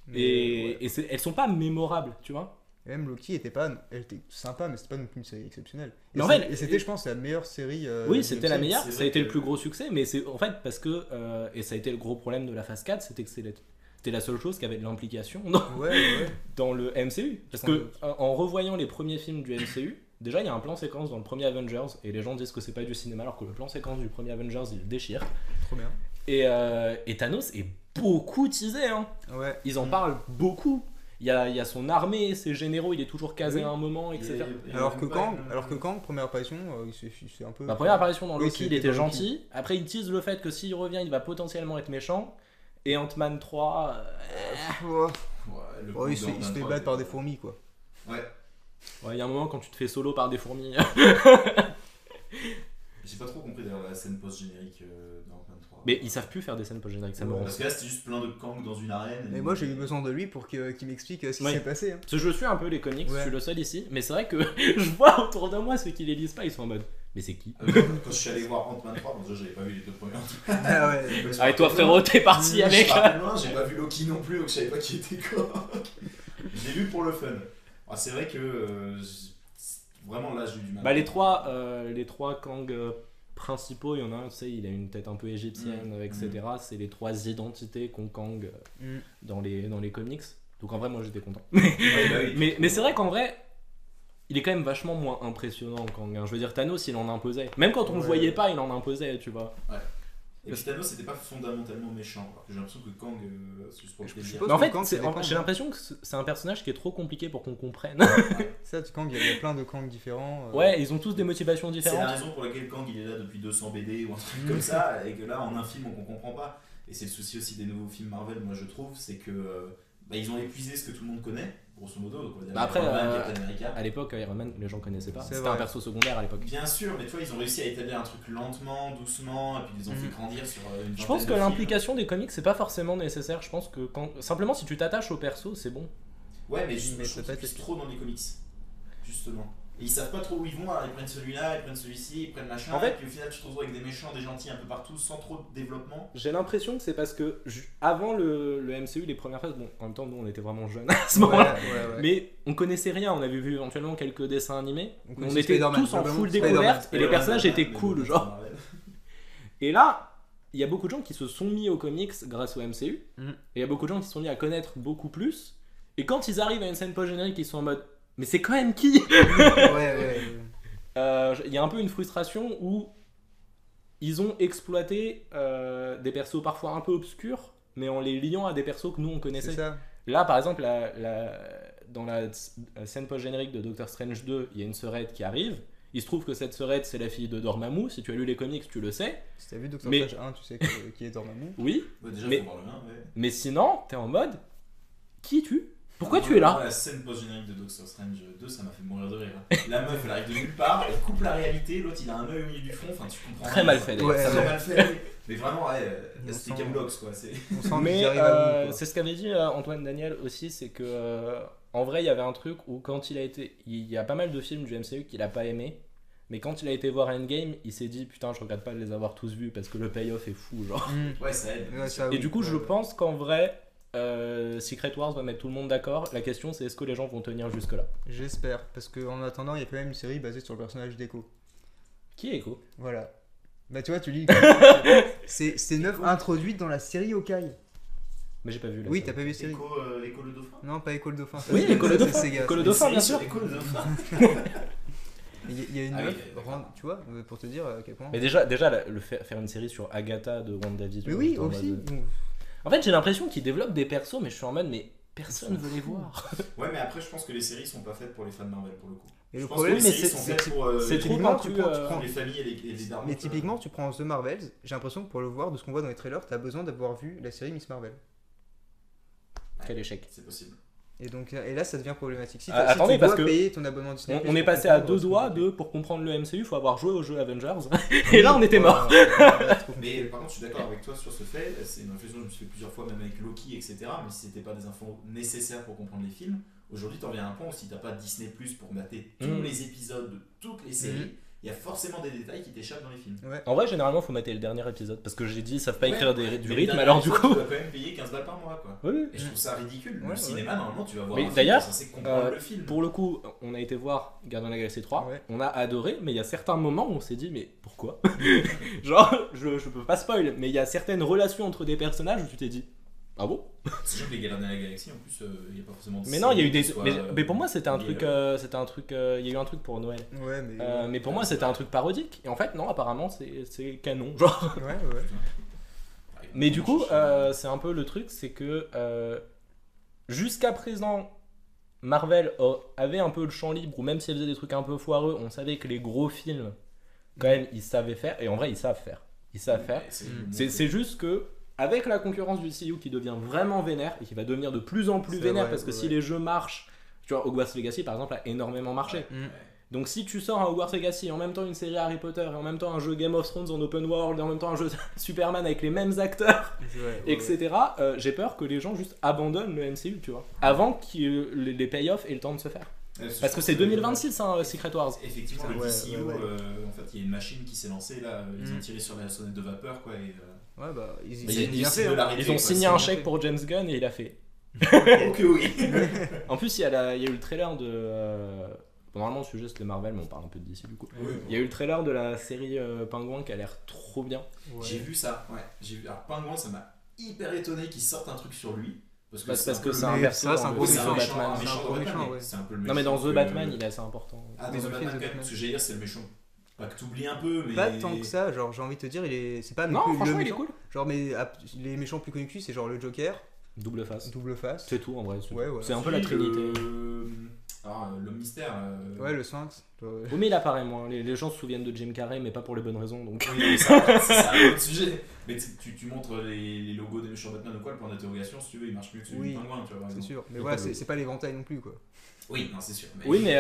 Mais, Et, ouais. elles sont pas mémorables, tu vois. Et même Loki était pas. Elle était sympa, mais c'était pas non plus une série exceptionnelle. Mais en fait, et c'était, je pense, la meilleure série. Oui, du c'était la MCU. meilleure, c'est ça a vrai été le que- plus gros succès, mais c'est en fait parce que, et ça a été le gros problème de la phase 4, c'était que c'était la seule chose qui avait de l'implication Ouais. dans le MCU. Parce Sans que doute. en revoyant les premiers films du MCU, déjà il y a un plan séquence dans le premier Avengers, et les gens disent que c'est pas du cinéma, alors que le plan séquence du premier Avengers il le déchire. Trop bien. Et Thanos est beaucoup teasé, hein. Ouais. Ils en parlent beaucoup. Il y a son armée, ses généraux, il est toujours casé Oui. à un moment, etc. Alors que Kang, première apparition, c'est un peu. La première apparition dans Oui, Loki, il c'était était dans Loki. gentil. Après, il tease le fait que s'il revient, il va potentiellement être méchant. Et Ant-Man 3. Ouais. Ouais, le Oh, il coup se de fait Ant-Man battre par des 3, fourmis, quoi. Ouais. Ouais, il y a un moment quand tu te fais solo par des fourmis. J'ai pas trop compris d'ailleurs la scène post-générique dans Ant-Man 3. Mais ils savent plus faire des scènes post-génériques, ça me rend. Parce que là, c'était juste plein de Kang dans une arène. Mais moi, j'ai eu besoin de lui pour qu'il m'explique ce qui Ouais. s'est passé. Hein. Parce que je suis un peu les comics, Ouais. je suis le seul ici. Mais c'est vrai que je vois autour de moi ceux qui les lisent pas, ils sont en mode. Mais c'est qui Quand je suis allé voir Ant-Man 3, bon, déjà, j'avais pas vu les deux premiers. Ah ouais. Ah, et toi, frérot, t'es parti Je avec. suis pas loin, j'ai pas vu Loki non plus, donc je savais pas qui était quoi. J'ai vu pour le fun. Ah, c'est vrai que vraiment là, j'ai eu du mal. Bah, les trois Kang principaux, il y en a un, tu sais, il a une tête un peu égyptienne, etc. C'est les 3 identités qu'ont Kang dans les comics. Donc en vrai, moi j'étais content. Ouais, bah oui. Mais c'est vrai qu'en vrai, il est quand même vachement moins impressionnant Kang. Hein. Je veux dire, Thanos, il en imposait. Même quand on le Ouais. voyait pas, il en imposait, tu vois. Et puis Thanos, c'était pas fondamentalement méchant. Alors que j'ai l'impression que Kang, c'est juste pour le Je plaisir. suppose Mais en que fait, Kang, ça dépend, j'ai hein. l'impression que c'est un personnage qui est trop compliqué pour qu'on comprenne. Ça, Kang, il y a plein de Kang différents. Ouais, ils ont tous des motivations C'est la différentes. raison pour laquelle Kang il est là depuis 200 BD ou un truc comme ça, et que là en un film on comprend pas. Et c'est le souci aussi des nouveaux films Marvel, moi je trouve, c'est que ils ont épuisé ce que tout le monde connaît, grosso modo. Donc, on va dire Bah après, Iron Man, Captain America. À l'époque, Iron Man, les gens connaissaient pas. C'est C'était vrai. un perso secondaire à l'époque. Bien sûr, mais tu vois, ils ont réussi à établir un truc lentement, doucement, et puis ils les ont fait grandir sur une Je pense vingtaine que de films. l'implication des comics, c'est pas forcément nécessaire. Je pense que simplement si tu t'attaches au perso, c'est bon. Ouais, mais Mais je ça trouve peut qu'ils être- poussent trop dans les comics, justement. Et ils savent pas trop où ils vont, alors ils prennent celui-là, ils prennent celui-ci, ils prennent machin, En fait- et puis au final tu te retrouves avec des méchants, des gentils un peu partout, sans trop de développement. J'ai l'impression que c'est parce que avant le MCU, les premières phases, bon, en même temps, nous on était vraiment jeunes à ce moment-là. Ouais. Mais on connaissait rien, on avait vu éventuellement quelques dessins animés. On On connaissait était Spider-Man, tous en globalement, full Spider-Man. découverte et les personnages étaient Mais cool, bon, genre. Marvel. Et là, il y a beaucoup de gens qui se sont mis aux comics grâce au MCU. Mhm. Et il y a beaucoup de gens qui se sont mis à connaître beaucoup plus. Et quand ils arrivent à une scène post-générique, ils sont en mode mais c'est quand même qui Ouais. Il y a un peu une frustration où ils ont exploité des persos parfois un peu obscurs, mais en les liant à des persos que nous on C'est connaissait. ça. Là, par exemple, dans la scène post-générique de Doctor Strange 2, il y a une sœurette qui arrive. Il se trouve que cette sœurette, c'est la fille de Dormammu. Si tu as lu les comics, tu le sais. Si t'as vu Doctor Mais- Strange 1, tu sais qui est Dormammu. Oui, Ouais, déjà, Mais- faut voir le 1, ouais. mais sinon, t'es en mode qui es-tu? Pourquoi tu es là? Moi, la scène post-générique de Doctor Strange 2, ça m'a fait mourir de rire. Hein. La meuf, elle arrive de nulle part, elle coupe la réalité, l'autre il a un œil au milieu du front, enfin tu comprends. Très rien, mal quoi. fait, Ouais, Très ouais. mal fait. Mais vraiment, ouais, On c'était sent- Camoulox quoi. C'est... On sent Mais qu'ils arrivent à bout, quoi. c'est ce qu'avait dit Antoine Daniel aussi, c'est que en vrai il y avait un truc où quand il y a pas mal de films du MCU qu'il a pas aimé, mais quand il a été voir Endgame, il s'est dit putain je regrette pas de les avoir tous vus parce que le payoff est fou genre. Ouais, ça aide. Ouais, ça, Et oui. du coup je Ouais. pense qu'en vrai Secret Wars va mettre tout le monde d'accord. La question c'est est-ce que les gens vont tenir jusque là. J'espère, parce qu'en attendant, il y a quand même une série basée sur le personnage d'Echo. Qui est Echo? Voilà. Bah tu vois, tu lis. C'est une œuvre introduite dans la série Hawkeye. Mais j'ai pas vu la Oui, série. t'as pas vu la série? Écho le dauphin. Non, pas Écho le dauphin. Oui, Écho le Ça, dauphin. c'est Sega, Écho le ça. dauphin, bien Une sûr. série sur Écho le dauphin. Il y a une Ah oui, meuf, d'accord. tu vois, pour te dire à quel point. Mais déjà faire une série sur Agatha de WandaVision. Mais oui, j'étais en aussi. mode- En fait, j'ai l'impression qu'ils développent des persos, mais je suis en mode, mais personne veut les voir. Ouais, mais après, je pense que les séries sont pas faites pour les fans de Marvel pour le coup. Et Je le pense problème, que les mais séries c'est- sont faites pour c'est trop typiquement, pointu, tu prends- pour les familles et les darons. Mais typiquement, tu prends The Marvels, j'ai l'impression que pour le voir de ce qu'on voit dans les trailers, t'as besoin d'avoir vu la série Miss Marvel. Quel échec. C'est possible. Et donc, et là, ça devient problématique. Si, Ah, si attendez, tu parce dois que payer ton abonnement Disney+, On est pour passé à comprendre deux ce qu'on doigts fait. de pour comprendre le MCU, faut avoir joué au jeu Avengers. Et là, on était mort. Mais par contre, je suis d'accord avec toi sur ce fait. C'est une réflexion que je me suis fait plusieurs fois, même avec Loki, etc. Mais si c'était pas des infos nécessaires pour comprendre les films, aujourd'hui, t'en viens à un point où si t'as pas Disney Plus pour mater tous Mm. les épisodes de toutes les séries, il y a forcément des détails qui t'échappent dans les films. Ouais. En vrai, généralement, faut mater le dernier épisode parce que j'ai dit, ils savent pas Ouais, écrire du Mais rythme, le dernier alors du épisode, coup. tu dois quand même payer 15 balles par mois, quoi. Oui, oui. Et je trouve ça ridicule. Ouais, Le ouais. cinéma, normalement, tu vas voir Mais un film, d'ailleurs, t'es censé comprendre le film. Pour le coup, on a été voir Gardien de la Galaxie 3, Ouais. on a adoré, mais il y a certains moments où on s'est dit, mais pourquoi? Genre, je peux pas spoil, mais il y a certaines relations entre des personnages où tu t'es dit, ah bon? Sachant que les Gardiens de la Galaxie, en plus, il n'y a pas forcément de Mais non, il y a eu série des. qui soit, Mais pour moi, c'était un liée, truc. Il y a eu un truc pour Noël. Ouais, Mais pour moi, c'était un truc parodique. Et en fait, non, apparemment, c'est canon. Genre. Ouais, ouais. Mais du coup, c'est un peu le truc, c'est que jusqu'à présent, Marvel avait un peu le champ libre, ou même si elle faisait des trucs un peu foireux, on savait que les gros films, quand même, ils savaient faire. Et en vrai, ils savent faire. Ils savent faire. C'est juste que, avec la concurrence du CU qui devient vraiment vénère, et qui va devenir de plus en plus C'est vénère, vrai, parce que ouais, si ouais. les jeux marchent, tu vois, Hogwarts Legacy par exemple a énormément marché. Mm. Donc si tu sors un Hogwarts Legacy et en même temps une série Harry Potter et en même temps un jeu Game of Thrones en open world et en même temps un jeu Superman avec les mêmes acteurs, etc., j'ai peur que les gens juste abandonnent le MCU, tu vois, avant que les payoffs aient le temps de se faire. Parce que c'est 2026, hein, Secret Wars. Effectivement, Ouais, le DCU, ouais. En fait, il y a une machine qui s'est lancée là. Ils ont tiré sur la sonnette de vapeur, quoi. Et, Ouais, bah, ils Mais ont bien fait. de Hein. l'arrêter, Ils ont quoi, signé c'est un bien chèque fait. pour James Gunn et il a fait. Oh que oui. En plus, il y a eu le trailer de. Bon, normalement, le sujet c'était Marvel, mais on parle un peu de DC du coup. Il y a eu le trailer de la série Pingouin qui a l'air trop bien. Ouais. J'ai vu ça, ouais. J'ai vu. Alors, Pingouin, ça m'a hyper étonné qu'ils sortent un truc sur lui. Parce Parce un peu que le c'est un mais perso ça, c'est dans un le gros Oui, film c'est un de méchant, Batman. un méchant C'est un dans gros Batman, méchant, ouais. c'est un peu le Non, mais dans méchant The que- Batman, il est assez important. Ah, dans Mais The dans le film Batman, The quand même, Batman. parce que j'allais dire, c'est le méchant. Pas que t'oublies un peu, mais. Pas tant que ça, genre j'ai envie de te dire, c'est pas Non, plus franchement, le il est méchant. cool. Genre, mais les méchants plus connus que lui, c'est genre le Joker, Double face. double face. C'est tout en vrai. Ouais, ouais. C'est un peu la trinité. L'homme mystère. Ouais, le Sphinx. Oui, mais il apparaît moins. Les gens se souviennent de Jim Carrey, mais pas pour les bonnes raisons. Donc. Oui, mais ça, c'est un autre sujet. Mais tu montres les logos des méchants Batman ou quoi, le point d'interrogation, si tu veux, il marche mieux que celui Oui. du pingouin, tu vois, par C'est exemple. sûr. Mais Et voilà, pas le- c'est pas l'éventail non plus, quoi. Oui, non, c'est sûr. Oui, mais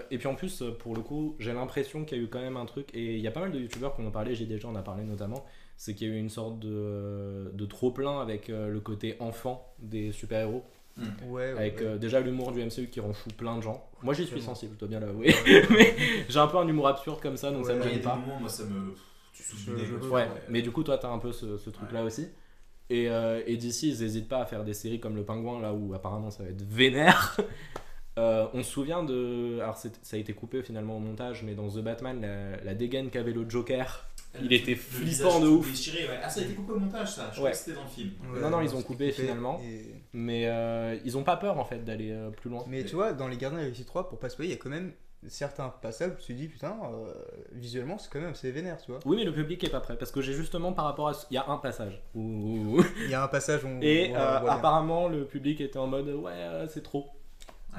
et puis en plus, pour le coup, j'ai l'impression qu'il y a eu quand même un truc, et il y a pas mal de youtubeurs qui en ont parlé, j'ai déjà en a parlé notamment, c'est qu'il y a eu une sorte de trop-plein avec le côté enfant des super-héros, Ouais, avec ouais. déjà l'humour du MCU qui rend fou plein de gens. Moi j'y suis Totalement. sensible, je dois bien l'avouer, mais j'ai un peu un humour absurde comme ça, donc ça me Il y a gêne des pas. moments, moi, ça me. Tu souffles du nez, Je quoi, veux tu Ouais, vois, mais du coup, toi, t'as un peu ce truc-là aussi. Et d'ici, ils n'hésitent pas à faire des séries comme Le Pingouin, là où apparemment ça va être vénère. On se souvient de. Alors, ça a été coupé finalement au montage, mais dans The Batman, la dégaine qu'avait le Joker. Il était le flippant visage de tout ouf. déchiré, ouais. Ah, ça a été coupé au montage, ça. Je crois Ouais. que c'était dans le film. Ouais, Non, ils ont c'était coupé, finalement. et- Mais ils ont pas peur en fait d'aller plus loin. Mais tu vois, dans les Gardiens de la Galaxie 3, pour pas spoiler, il y a quand même certains passages où tu te dis, putain, visuellement, c'est quand même assez vénère, tu vois. Oui, mais le public est pas prêt parce que j'ai justement par rapport à. Il y a un passage où. Il y a un passage où on Et on voit bien. apparemment, le public était en mode ouais, c'est trop.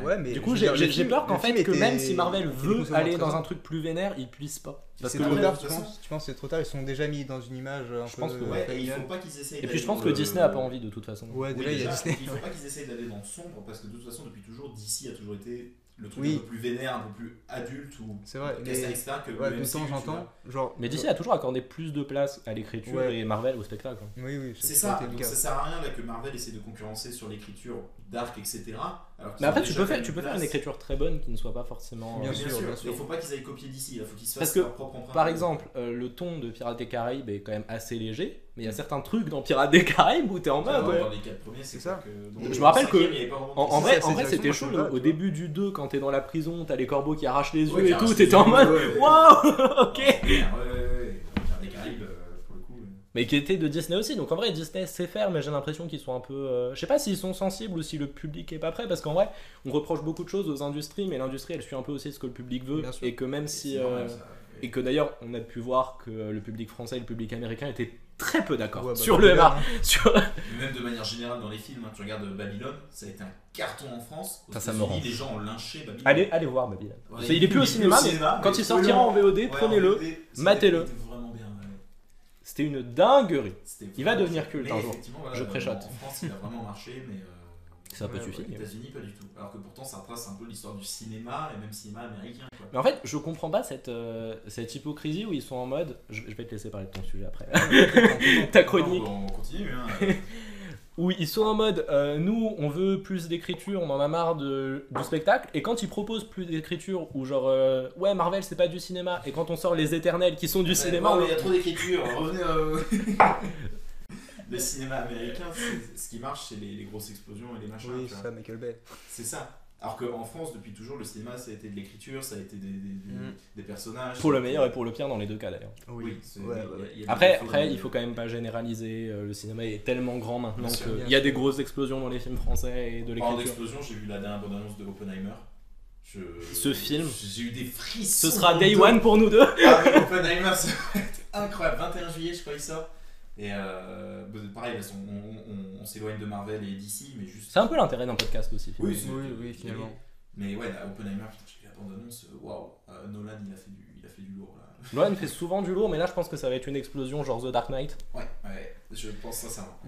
Ouais, mais Du je coup, veux dire, le j'ai film- peur qu'en le fait, film que était- même si Marvel était veut consommé aller très dans tard. un truc plus vénère, ils puissent pas. Parce C'est que trop le- tard, de toute tu façon- penses? Tu penses que c'est trop tard? Ils sont déjà mis dans une image un Je peu pense que Ouais, et il familiale. faut pas qu'ils essayent Et puis d'aller je pense dans que le- Disney a pas envie de toute façon. Ouais, Oui, déjà, il y a déjà, Disney. il faut pas qu'ils essayent d'aller dans le sombre parce que de toute façon, depuis toujours, DC a toujours été le truc Oui. un peu plus vénère, un peu plus adulte ou C'est vrai, etc. mais- etc. que Ouais, le de MCU, temps en tu temps, vois. genre. Mais DC a toujours accordé plus de place à l'écriture Ouais. et Marvel au spectacle. Oui, oui, C'est ça a ça, été le donc cas. ça sert à rien là que Marvel essaie de concurrencer sur l'écriture dark, etc. Alors qu'ils Mais après, ont tu déjà peux fait faire une place. écriture très bonne qui ne soit pas forcément. Bien Bien sûr, sûr, bien sûr. il faut pas qu'ils aillent copier d'ici, il faut qu'ils se Parce fassent que, leur propre empreinte. Par exemple, le ton de Pirates des Caraïbes est quand même assez léger, mais il y a certains trucs dans Pirates des Caraïbes où t'es en mode. Dans les 4 premiers, c'est C'est ça. ça. Que... Je me rappelle que- il y avait pas vraiment de En C'est vrai, ça, en c'est vrai c'était directement chaud. comme ça, Au tu début du 2, quand t'es dans la prison, t'as les corbeaux qui arrachent les yeux Ouais, et qui tout, arrachent t'étais les en yeux, mode ouais, ouais. waouh, ok. Ouais, Pirates des Caraïbes, pour le coup. mais qui était de Disney aussi. Donc en vrai, Disney sait faire, mais j'ai l'impression qu'ils sont un peu. Je sais pas s'ils sont sensibles ou si le public est pas prêt, parce qu'en vrai, on reproche beaucoup de choses aux industries, mais l'industrie elle suit un peu aussi ce que le public veut. Bien sûr. Et que même si. C'est normal, ça. Et que d'ailleurs, on a pu voir que le public français et le public américain étaient très peu d'accord Ouais, bah, sur le c'est MR. bien, Sur... Mais même de manière générale dans les films, hein, tu regardes Babylone, ça a été un carton en France. Aux Ça me États-Unis, rend les gens ont lynché Babylone. Allez voir Babylone. Ouais, Il est plus au cinéma, mais quand il sortira en VOD, ouais, prenez-le, en VOD, matez-le. C'était vraiment bien. Ouais. C'était une dinguerie. C'était Il va vraiment devenir bien. culte Mais un jour. effectivement, voilà, Je préchote. En France, il a vraiment marché, mais Ça peut Ouais, suffire. aux États-Unis, pas du tout. Alors que pourtant, ça retrace un peu l'histoire du cinéma, et même cinéma américain. Quoi. Mais en fait, je comprends pas cette hypocrisie où ils sont en mode. Je vais te laisser parler de ton sujet après. Ta chronique. On continue. Hein. Où ils sont en mode nous on veut plus d'écriture, on en a marre du spectacle, et quand ils proposent plus d'écriture ou genre ouais Marvel c'est pas du cinéma, et quand on sort les Éternels qui sont du cinéma, Il y a trop d'écriture, revenez le cinéma américain, ce qui marche c'est les grosses explosions et les machins. Oui, tu c'est vois. ça, Michael Bay. C'est ça. Alors qu'en France, depuis toujours, le cinéma ça a été de l'écriture, ça a été des personnages. pour le meilleur et pour le pire dans les deux cas d'ailleurs. Oui, Ouais, il y a Après, des effets il faut quand même pas généraliser, le cinéma est tellement grand maintenant Bien sûr, qu'il bien y a sûr. des grosses explosions dans les films français et de En parlant l'écriture. d'explosion, j'ai vu la dernière bande-annonce de Oppenheimer. Ce film. J'ai eu des frissons. Ce sera dans Day le dos. One pour nous deux. Ah, mais Oppenheimer, ça va être incroyable. 21 juillet, je crois, il sort. Et pareil, on s'éloigne de Marvel et DC, mais juste. C'est un peu l'intérêt d'un podcast aussi. Oui, Oui, finalement. Mais ouais, là, Oppenheimer, putain, j'ai vu la bande-annonce, waouh, Nolan, il a fait du lourd là. Nolan fait souvent du lourd, mais là je pense que ça va être une explosion genre The Dark Knight Ouais, je pense sincèrement.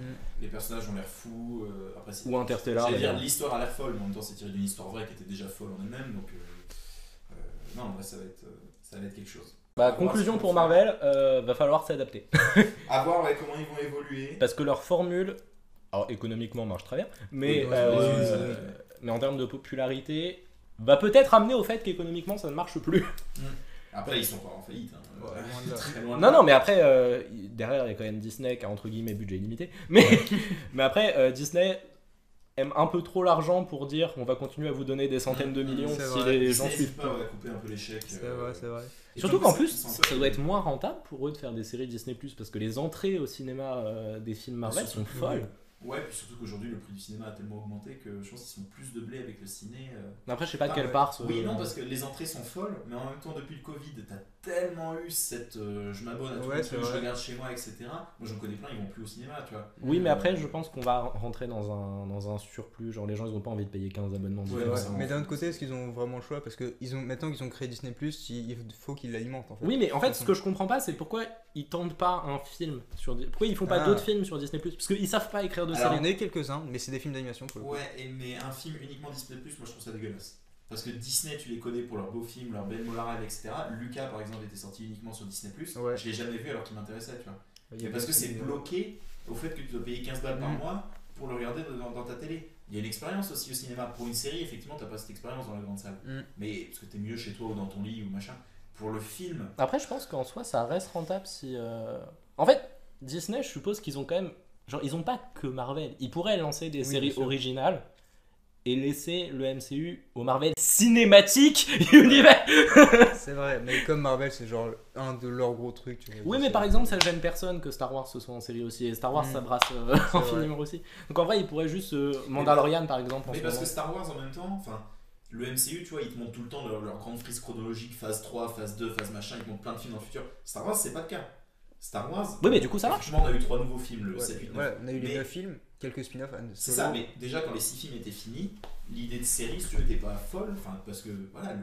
Les personnages ont l'air fous. Après, ou Interstellar. J'allais dire, d'ailleurs. l'histoire a l'air folle, mais en même temps, c'est tiré d'une histoire vraie qui était déjà folle en elle-même, donc. Non, en vrai, ça va être quelque chose. Bah, À voir conclusion ce qu'ils pour vont Marvel, va falloir s'adapter. À voir ouais, comment ils vont évoluer. Parce que leur formule, alors économiquement marche très bien, mais, Oui, ouais, mais en termes de popularité, va peut-être amener au fait qu'économiquement ça ne marche plus. Après, ils sont pas en faillite. Hein. Ouais, loin de là. Très loin de Non, là. non, mais après, derrière il y a quand même Disney qui a entre guillemets budget illimité. Mais, mais après, Disney aime un peu trop l'argent pour dire on va continuer à vous donner des centaines de millions C'est si vrai. les gens Disney, suivent c'est pas. pas, on va couper un peu les chèques. C'est vrai, c'est vrai. Et Surtout puis, qu'en ils plus, sont un peu- ça doit être moins rentable pour eux de faire des séries Disney+, parce que les entrées au cinéma des films Marvel sont folles. Ouais, puis surtout qu'aujourd'hui, le prix du cinéma a tellement augmenté que je pense qu'ils sont plus de blé avec le ciné. Mais après, je sais pas de Ah, quelle ouais. part. Oui, non, parce que les entrées sont folles, mais en même temps, depuis le Covid, t'as tellement eu cette je m'abonne à tout Ouais, le c'est truc, je vrai. regarde chez moi, etc. Moi, j'en connais plein, ils vont plus au cinéma, tu vois. Oui, mais après, je pense qu'on va rentrer dans un surplus. Genre, les gens, ils ont pas envie de payer 15 abonnements. Ouais, différents. Ouais, ça mais m'en d'un autre fout. côté, est-ce qu'ils ont vraiment le choix? Parce que maintenant qu'ils ont créé Disney, il faut qu'ils l'alimentent en fait. Oui, mais en fait, ce que je comprends pas, c'est pourquoi ils tentent pas un film sur. Pourquoi ils font pas Ah. d'autres films sur Disney+. Parce qu'ils savent pas écrire de Alors, Il y séries. en a quelques-uns, mais c'est des films d'animation pour le coup. Ouais, mais un film uniquement Disney+, moi je trouve ça dégueulasse. Parce que Disney, tu les connais pour leurs beaux films, leurs belles morales, etc. Lucas, par exemple, était sorti uniquement sur Disney+. Ouais. Je l'ai jamais vu alors qu'il m'intéressait, tu vois. Il y a Mais parce que des c'est films, bloqué au fait que tu dois payer 15 balles par Mm. mois pour le regarder dans ta télé. Il y a une expérience aussi au cinéma. Pour une série, effectivement, t'as pas cette expérience dans la grande salle. Mm. Mais parce que t'es mieux chez toi ou dans ton lit ou machin. Pour le film, Après, je pense qu'en soi, ça reste rentable si. En fait, Disney, je suppose qu'ils ont quand même. Genre, ils ont pas que Marvel. Ils pourraient lancer des Oui, séries bien sûr. originales et laisser le MCU au Marvel Cinématique Univers. C'est vrai, mais comme Marvel, c'est genre un de leurs gros trucs. Tu vois, Oui, c'est- mais par exemple, ça gêne personne que Star Wars se soit en série aussi. Et Star Wars, Mm. ça brasse C'est infiniment aussi. Donc en vrai, ils pourraient juste. Mandalorian, par exemple, en mais ce parce moment. que Star Wars en même temps, enfin, le MCU, tu vois, ils te montrent tout le temps leur grande frise chronologique, phase 3, phase 2, phase machin, ils te montrent plein de films dans le futur. Star Wars, c'est pas le cas. Star Wars, Oui, mais du coup, ça marche. franchement, on a eu 3 nouveaux films, le Ouais, 7, 8, 9. voilà, on a eu les Mais- 9 films, quelques spin-offs. Han C'est Solo. ça, mais déjà quand les 6 films étaient finis, l'idée de série, si tu veux, était pas folle, enfin, parce que voilà,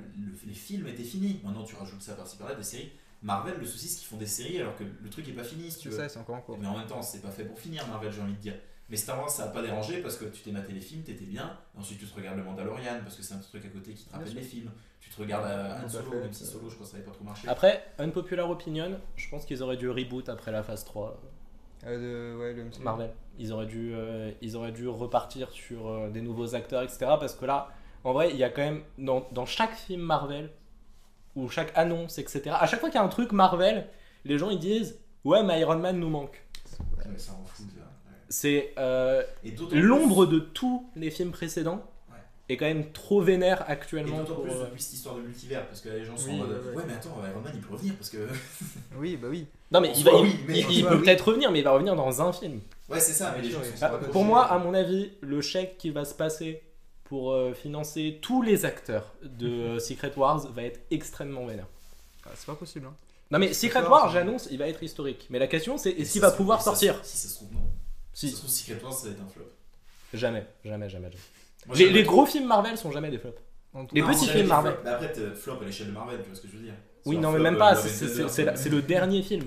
les films étaient finis. Maintenant, tu rajoutes ça par-ci par-là, des séries. Marvel, le souci, c'est qu'ils font des séries alors que le truc est pas fini, si tu C'est veux. ça, c'est encore en cours. Mais en même temps, c'est pas fait pour finir, Marvel, j'ai envie de dire. Mais Star Wars, ça a pas dérangé parce que tu t'es maté les films, t'étais bien. Et ensuite, tu te regardes le Mandalorian parce que c'est un petit truc à côté qui te rappelle sûr. les films. Tu te regardes Han Tout à Solo, fait, même si ça- Solo, je crois que ça avait pas trop marché. Après, unpopular opinion, je pense qu'ils auraient dû reboot après la phase 3. Ouais, le MCU. Marvel. Ils auraient dû repartir sur des nouveaux acteurs, etc. Parce que là, en vrai, il y a quand même, dans chaque film Marvel, ou chaque annonce, etc., à chaque fois qu'il y a un truc Marvel, les gens ils disent « Ouais, mais Iron Man nous manque Ouais, ça rend fou, ça. Ouais. ». C'est Et d'autant l'ombre de tous les films précédents. Ouais. est quand même trop vénère Et actuellement. d'autant pour, plus depuis cette histoire de multivers, parce que les gens sont Oui, en mode ouais. ouais, mais attends, Iron Man il peut revenir parce que. Oui, bah oui. Non mais En il, va, soi, il- oui, mais il- en il soi, peut oui. peut-être revenir, mais il va revenir dans un film. Ouais, c'est ça, mais les Bien gens sûr, sont oui. Ah, pas pour obligés. moi, à mon avis, le chèque qui va se passer pour financer tous les acteurs de Secret Wars va être extrêmement vénère. Ah, c'est pas possible. Hein. Non mais Secret Wars, Wars, c'est- j'annonce, il va être historique. Mais la question c'est, Et est-ce si qu'il ça va se- pouvoir si ça se- sortir? Si ça se trouve, non. Si ça Si, se trouve, Secret Wars ça va être un flop. jamais. Moi, Les j'aimerais gros films Marvel sont jamais des flops. En tout Les cas, petits jamais films des Marvel. flops. Mais après, flop à l'échelle de Marvel, tu vois ce que je veux dire. Oui, Soit non mais flop, même pas, Love and Thunder, c'est le dernier film.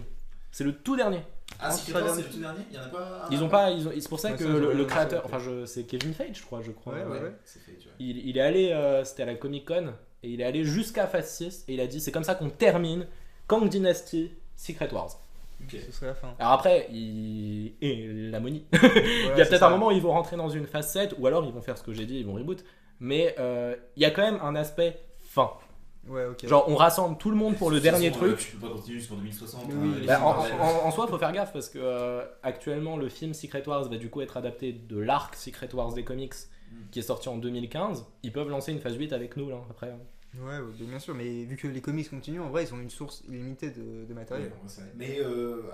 C'est le tout dernier. Ah, Non, Secret c'est Wars, pas c'est le tout dernier. Il y en a pas. Ils ont pas, c'est pour ça Ouais, que ça, le je- créateur, ça, enfin c'est Kevin Feige, je crois. Ouais, ouais. C'est fait, tu vois. Il est allé, c'était à la Comic Con, et il est allé jusqu'à Phase 6, et il a dit c'est comme ça qu'on termine Kang Dynasty, Secret Wars. Ok. ce serait la fin. Alors après, et l'ammonie. Voilà, Il y a c'est peut-être ça. un moment où ils vont rentrer dans une phase 7, ou alors ils vont faire ce que j'ai dit, ils vont reboot. Mais il y a quand même un aspect fin. Ouais, ok. Genre, on rassemble tout le monde pour le De toute dernier façon, truc. Tu peux pas continuer jusqu'en 2060. Oui, hein, oui. les Bah, films Marvel. en soi, faut faire gaffe parce que actuellement, le film Secret Wars va du coup être adapté de l'arc Secret Wars des comics qui est sorti en 2015. Ils peuvent lancer une phase 8 avec nous là après. Ouais, bien sûr, mais vu que les comics continuent, en vrai, ils ont une source illimitée de matériel. Ouais, en vrai, c'est vrai. Mais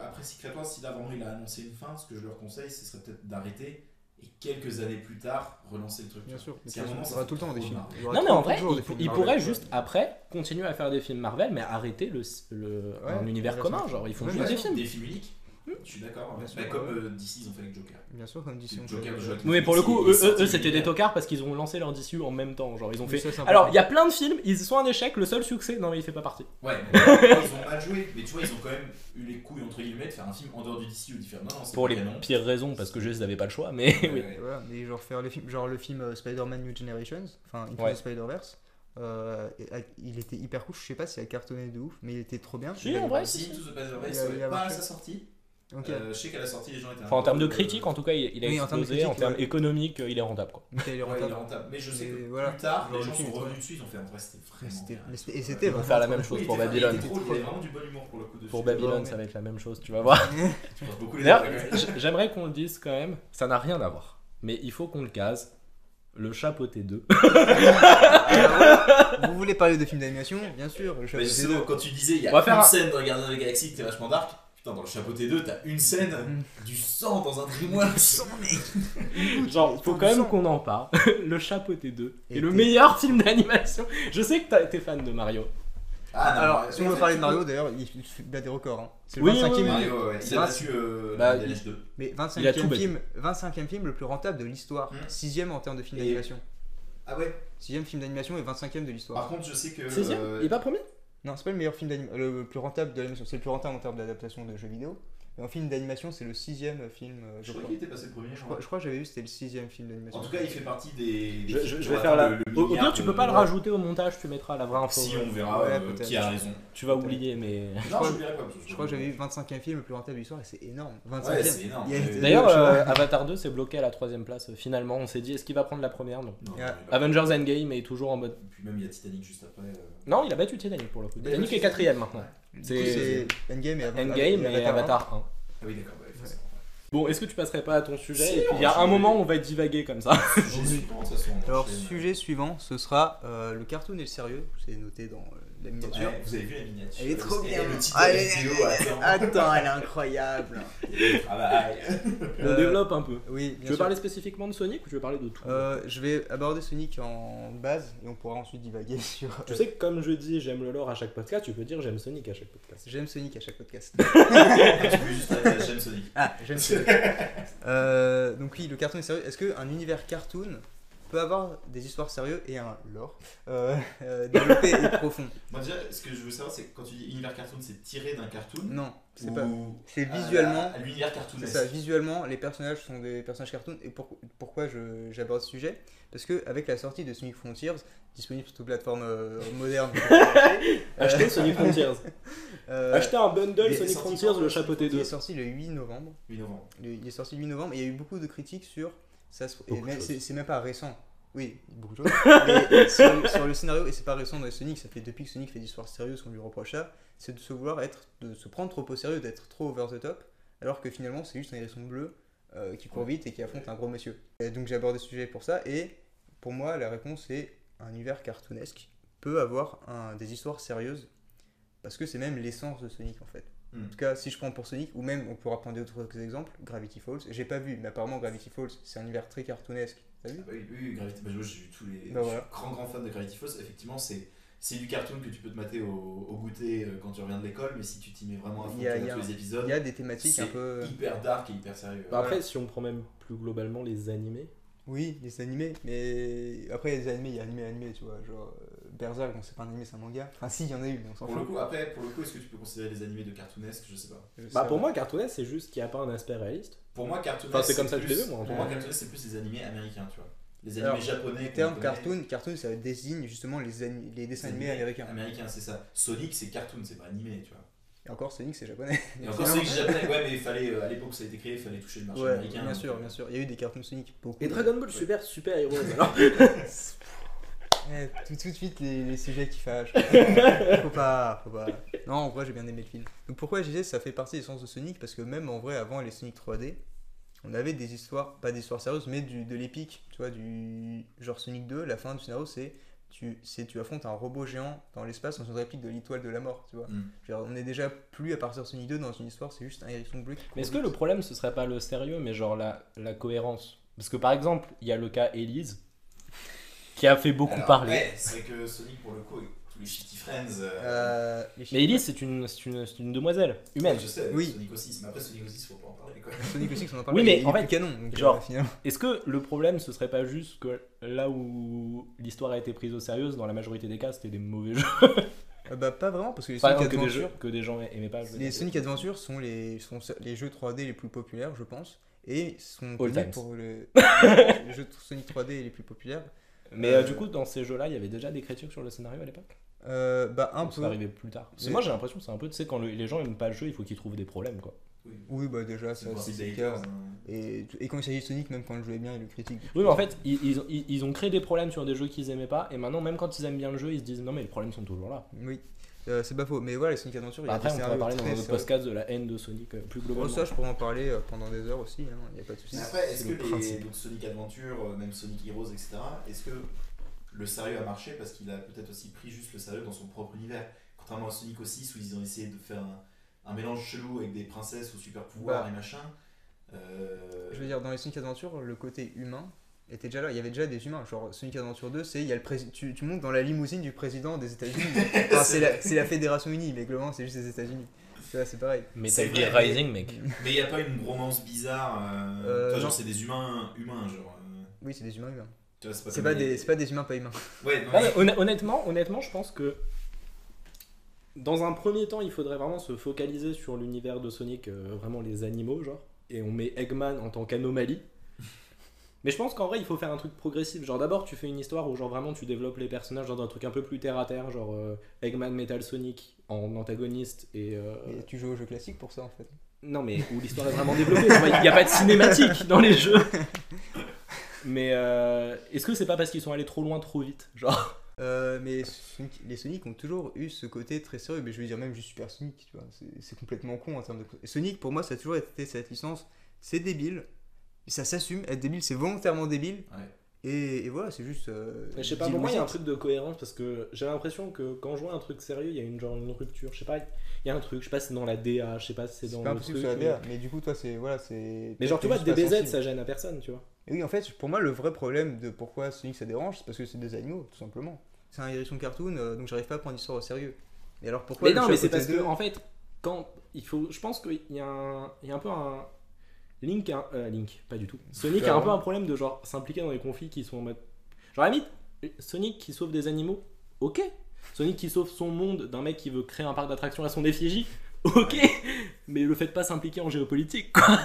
après Secret Wars, si là vraiment il a annoncé une fin, ce que je leur conseille, ce serait peut-être d'arrêter et quelques années plus tard relancer le truc. Bien sûr. Parce qu'à un moment, il y ça aura fait tout le temps trop des films. Marvel. Il y aura Non, mais en vrai, toujours des il films pourrait Marvel, juste après continuer à faire des films Marvel, mais arrêter un univers bien commun. sûr. Genre, ils font Ouais, juste Ouais, des films. Des films uniques. Je suis d'accord. Bien sûr, Bah, comme ouais. DC, ils ont fait avec Joker. Bien sûr, comme dit Joker de Joaquin Oui, mais pour le coup, Phoenix, il est eux sorti c'était des l'univers. tocards parce qu'ils ont lancé leur DCU en même temps. Genre, ils ont Oui, fait. ça, c'est Alors, important. il y a plein de films, ils sont un échec. Le seul succès, non, mais il fait pas partie. Ouais, mais ils ont mal joué. Mais tu vois, ils ont quand même eu les couilles entre guillemets de faire un film en dehors du DCU. De faire non, non, c'est Pour pas les canon. pires raisons, parce que juste ils n'avaient pas le choix. Mais Ouais, oui. ouais. Et voilà, mais genre faire les films, genre le film Spider-Man New Generations, enfin Into Ouais. the Spider-Verse, il était hyper cool, je sais pas s'il a cartonné de ouf, mais il était trop bien. Si, en vrai, Si, Into the Spider-Verse, Il a pas à marché. sa sortie. Ok, Je sais qu'à la sortie, les gens étaient. Enfin, en termes de critique, en tout cas, il a Oui, en termes de explosé. En critique, termes ouais. économiques, il est rentable. Quoi. ok, il est Ouais, il est rentable. rentable. Mais je sais Mais que voilà, plus tard, genre, les le gens film sont est revenus dessus. Ils ont fait en vrai, c'était Mais vraiment. c'était- bien. mais c'était- et Ils c'était vont vraiment faire la trop même bien. chose Oui, pour il était- Babylone. Il était drôle, il avait vraiment du bon humour pour le coup. Pour dessus. Babylone, mais- ça va être la même chose, tu vas voir. Tu penses beaucoup les D'ailleurs, deux, ouais. j'aimerais qu'on le dise quand même, ça n'a rien à voir. Mais il faut qu'on le case. Le chapeauté 2. Vous voulez parler de films d'animation? Bien sûr, le Mais chapeau justement, quand tu disais il y On va a faire une un- scène de Guardians of the Galaxy qui était vachement dark, putain, dans le Chapeauté 2, t'as une scène du sang dans un grimoire. Genre, il faut quand même sang. qu'on en parle. Le chapeauté 2 est le Et meilleur film d'animation. Je sais que t'es fan de Mario. Ah, non, Alors, ouais, si on en veut fait, parler tu de peux- Mario, d'ailleurs, il bat des records. Hein. C'est le Oui, 25e, oui, oui. Mario, ouais, il C'est a grâce- battu Bah, la Neige 2. mais Il a tout 25e battu. film, 25e film le plus rentable de l'histoire. Mm. 6e en termes de film Et- d'animation. Ah ouais. 6e film d'animation et 25e de l'histoire. Par contre, je sais que. 16ème Il est pas premier Non, c'est pas le meilleur film d'animation, le plus rentable de l'animation, c'est le plus rentable en termes d'adaptation de jeux vidéo. Mais en film d'animation, c'est le 6e film, Je je crois crois. qu'il était passé premier. Je crois que j'avais vu, c'était le 6e film d'animation. En tout cas, il fait partie des. Je qui vais ont faire atteint la. le Au milliard pire, tu peux de- pas le ouais. rajouter au montage, tu mettras la vraie info. Si on verra Ouais, peut-être. qui a raison. Tu vas oublier, mais. Non, crois- je l'oublierai pas. Je crois que j'avais vu 25e film le plus rentable de l'histoire et c'est énorme. 25e. Ouais, c'est énorme. Il y a- Mais- D'ailleurs, je sais pas. Avatar 2 s'est bloqué à la 3ème place. Finalement, on s'est dit, est-ce qu'il va prendre la première? Non. Non, Yeah. il va- Avengers Endgame est toujours en mode. Puis même, il y a Titanic juste après. Non, il a battu Titanic pour le coup. Il a Titanic battu est 4ème maintenant. Du coup, C'est c'est Endgame et Endgame et Avatar 1. Ah oui, d'accord. Ouais, forcément. Bon, est-ce que tu passerais pas à ton sujet? Si, Et puis on il y a va un changer. moment où on va divaguer comme ça. Sujet suivant, de toute façon. on Alors, enchaîne. sujet suivant, ce sera le cartoon et le sérieux. C'est noté dans la miniature. Ouais, vous avez vu la miniature. Elle est trop Et bien. le titre Ah, de la vidéo, attends. Attends, elle est incroyable. Travail. On Euh, développe un peu. Oui, Tu bien veux sûr. parler spécifiquement de Sonic ou tu veux parler de tout? Je vais aborder Sonic en base et on pourra ensuite divaguer sur. Tu sais que comme je dis j'aime le lore à chaque podcast, tu peux dire j'aime Sonic à chaque podcast. J'aime Sonic à chaque podcast. Tu peux juste arrêter, j'aime Sonic. Ah, j'aime Sonic. Donc oui, le cartoon est sérieux. Est-ce qu'un univers cartoon peut avoir des histoires sérieuses et un lore développé et profond? Moi déjà, ce que je veux savoir, c'est que quand tu dis univers cartoon, c'est tiré d'un cartoon. Non, c'est ou pas. C'est à visuellement. à l'univers C'est cartoonesque. ça, visuellement, les personnages sont des personnages cartoon. Et pourquoi j'aborde ce sujet? Parce que avec la sortie de Sonic Frontiers, disponible sur toutes les plateformes modernes, Achetez Sonic Frontiers. Achetez un il bundle est Sonic sorti Frontiers, quand, le chapeauté il 2. est sorti le 8 novembre. 8 novembre. Il est sorti le 8 novembre et il y a eu beaucoup de critiques sur. Et Beaucoup de choses. c'est même pas récent. Oui, beaucoup de choses. Mais sur le scénario, et c'est pas récent dans Sonic, ça fait depuis que Sonic fait des histoires sérieuses qu'on lui reproche ça, c'est de de se prendre trop au sérieux, d'être trop over the top, alors que finalement c'est juste un hérisson bleu qui court vite et qui affronte un gros monsieur. Et donc j'ai abordé ce sujet pour ça, et Pour moi, la réponse est un univers cartoonesque peut avoir des histoires sérieuses parce que c'est même l'essence de Sonic en fait. En tout cas, si je prends pour Sonic, ou même on pourra prendre d'autres exemples, Gravity Falls, j'ai pas vu, mais apparemment Gravity Falls c'est un univers très cartoonesque. T'as vu? Oui, Gravity Falls, j'ai vu tous les. Bah, Je suis voilà. grand fan de Gravity Falls. Effectivement, c'est du cartoon que tu peux te mater au goûter quand tu reviens de l'école, mais si tu t'y mets vraiment à fond, Il y a- tu il y regardes a- tous les épisodes. Il y a des thématiques un C'est peu. hyper dark et hyper sérieux. Bah, après, si on prend même plus globalement les animés, Oui, les animés, mais après il y a des animés, il y a animé, tu vois, genre Berserk, bon c'est pas un animé, c'est un manga. Enfin si, il y en a eu, mais on s'en Pour le fout. coup, est-ce que tu peux considérer les animés de cartoonesque? Je sais pas. Je sais bah pas. pour moi, cartoonesque, c'est juste qu'il n'y a pas un aspect réaliste. Pour moi, cartoonesque. Enfin, c'est comme ça que je l'ai vu, moi, en Pour tout moi, cas. cartoonesque, c'est plus les animés américains, tu vois. Les Alors, animés japonais. Le terme qu'on connaît, cartoon, ça désigne justement les dessins animés américains. Américains, c'est ça. Sonic, c'est cartoon, c'est pas animé, tu vois. Et encore Sonic, c'est japonais. Et encore Sonic, c'est japonais. Ouais, mais il fallait, à l'époque où ça a été créé, il fallait toucher le marché Ouais, américain. bien donc, sûr, bien sûr. Il y a eu des cartoons Sonic, beaucoup. Et Dragon Ball Super Heroes alors. Tout de suite les sujets qui fâchent. Faut pas. Non, en vrai, j'ai bien aimé le film. Donc pourquoi je disais ça fait partie des sens de Sonic? Parce que même en vrai, avant les Sonic 3D, on avait des histoires, pas des histoires sérieuses, mais de l'épique. Tu vois, du genre Sonic 2, la fin du scénario, c'est tu affrontes un robot géant dans l'espace dans une réplique de l'étoile de la mort, tu vois. Je veux dire, on est déjà plus à partir de Sonic 2 dans une histoire, c'est juste un Ericsson Brick. Mais est-ce que le problème ce serait pas le sérieux, mais genre la cohérence? Parce que par exemple, il y a le cas Elise qui a fait beaucoup Alors, parler. Ouais, c'est que Sonic, pour le coup, avec tous les Shitty Friends. Mais Elise, c'est une demoiselle humaine. Je sais, Oui. Sonic aussi, mais après Sonic aussi, faut pas en parler quoi. Sonic aussi, on en parle. Oui, mais il est en plus fait, canon. Donc, genre, finalement. Est-ce que le problème ce serait pas juste que là où l'histoire a été prise au sérieux, dans la majorité des cas, c'était des mauvais jeux? Bah, pas vraiment, parce que les Par Sonic exemple, Adventure. que des gens aimaient pas. je veux Les dire. Sonic Adventure sont les jeux 3D les plus populaires, je pense, et sont connus times. pour les jeux Sonic 3D les plus populaires. Mais du coup, dans ces jeux-là, il y avait déjà des critiques sur le scénario à l'époque? Bah un Ou c'est peu. arrivé plus tard. Parce que Mais- moi j'ai l'impression que c'est un peu, tu sais, quand les gens aiment pas le jeu, il faut qu'ils trouvent des problèmes quoi. Oui, bah déjà ça C'est c'est des le cas. haters, hein. Et quand il s'agit de Sonic, même quand le jeu est bien, ils le critiquent. Oui, mais en fait, ils ont créé des problèmes sur des jeux qu'ils aimaient pas, et maintenant, même quand ils aiment bien le jeu, ils se disent non, mais les problèmes sont toujours là. Oui, c'est pas faux. Mais voilà, les Sonic Adventure, il y a Après, des on pourrait scénarios parler dans très notre sérieux. podcast de la haine de Sonic plus Bon, globalement. ça, je pourrais en parler pendant des heures aussi, il n'y a pas de souci. Mais après, est-ce C'est que le principe. donc Sonic Adventure, même Sonic Heroes, etc., est-ce que le sérieux a marché parce qu'il a peut-être aussi pris juste le sérieux dans son propre univers? Contrairement à Sonic au 6 où ils ont essayé de faire un mélange chelou avec des princesses aux super pouvoirs Bah, et machin. Je veux dire, dans les Sonic Adventure, le côté humain était déjà là. Il y avait déjà des humains. Genre, Sonic Adventure 2, il y a tu montes dans la limousine du président des États-Unis. Enfin, c'est la Fédération Unie, mais globalement, c'est juste les États-Unis. Tu vois, c'est pareil. Metal C'est Gear vrai, Rising, mec. Mais il n'y a pas une bromance bizarre. Tu vois, non. genre, c'est des humains, genre. Oui, c'est des humains humains. Tu vois, C'est pas des humains pas humains. Ouais, non, Ah, mais honnêtement, je pense que dans un premier temps, il faudrait vraiment se focaliser sur l'univers de Sonic, vraiment les animaux, genre. Et on met Eggman en tant qu'anomalie. Mais je pense qu'en vrai, il faut faire un truc progressif. Genre, d'abord, tu fais une histoire où, genre, vraiment, tu développes les personnages dans un truc un peu plus terre à terre, genre Eggman, Metal Sonic en antagoniste et. Et tu joues au jeu classique pour ça en fait. Non, mais où l'histoire est vraiment développée. Il n'y a pas de cinématique dans les jeux. Mais est-ce que c'est pas parce qu'ils sont allés trop loin, trop vite? Genre. Mais les Sonic ont toujours eu ce côté très sérieux, mais je veux dire même juste Super Sonic, tu vois, c'est complètement con en termes de... Et Sonic pour moi ça a toujours été cette licence, c'est débile, ça s'assume, être débile c'est volontairement débile, Ouais. et voilà c'est juste... Mais je sais pas, pour moi il y a un truc de cohérence parce que j'ai l'impression que quand je vois un truc sérieux, il y a une rupture, je sais pas, il y a un truc, je sais pas si c'est dans la DA, je sais pas si c'est C'est dans pas le impossible truc. sur la DA, mais du coup toi c'est... Voilà, c'est... Mais genre tu vois, t'es juste pas DBZ sensible. ça gêne à personne, tu vois. Et oui en fait pour moi le vrai problème de pourquoi Sonic ça dérange, c'est parce que c'est des animaux tout simplement. C'est un hérisson cartoon, donc j'arrive pas à prendre l'histoire au sérieux. Et alors pourquoi Mais le non, chat mais c'est côté parce que 2, en fait, quand il faut, je pense qu'il y a un peu un Link, pas du tout. Sonic a un peu un problème de genre s'impliquer dans des conflits qui sont en mode, genre à la limite, Sonic qui sauve des animaux, ok. Sonic qui sauve son monde d'un mec qui veut créer un parc d'attractions à son effigie, ok. Mais le fait de pas s'impliquer en géopolitique, quoi.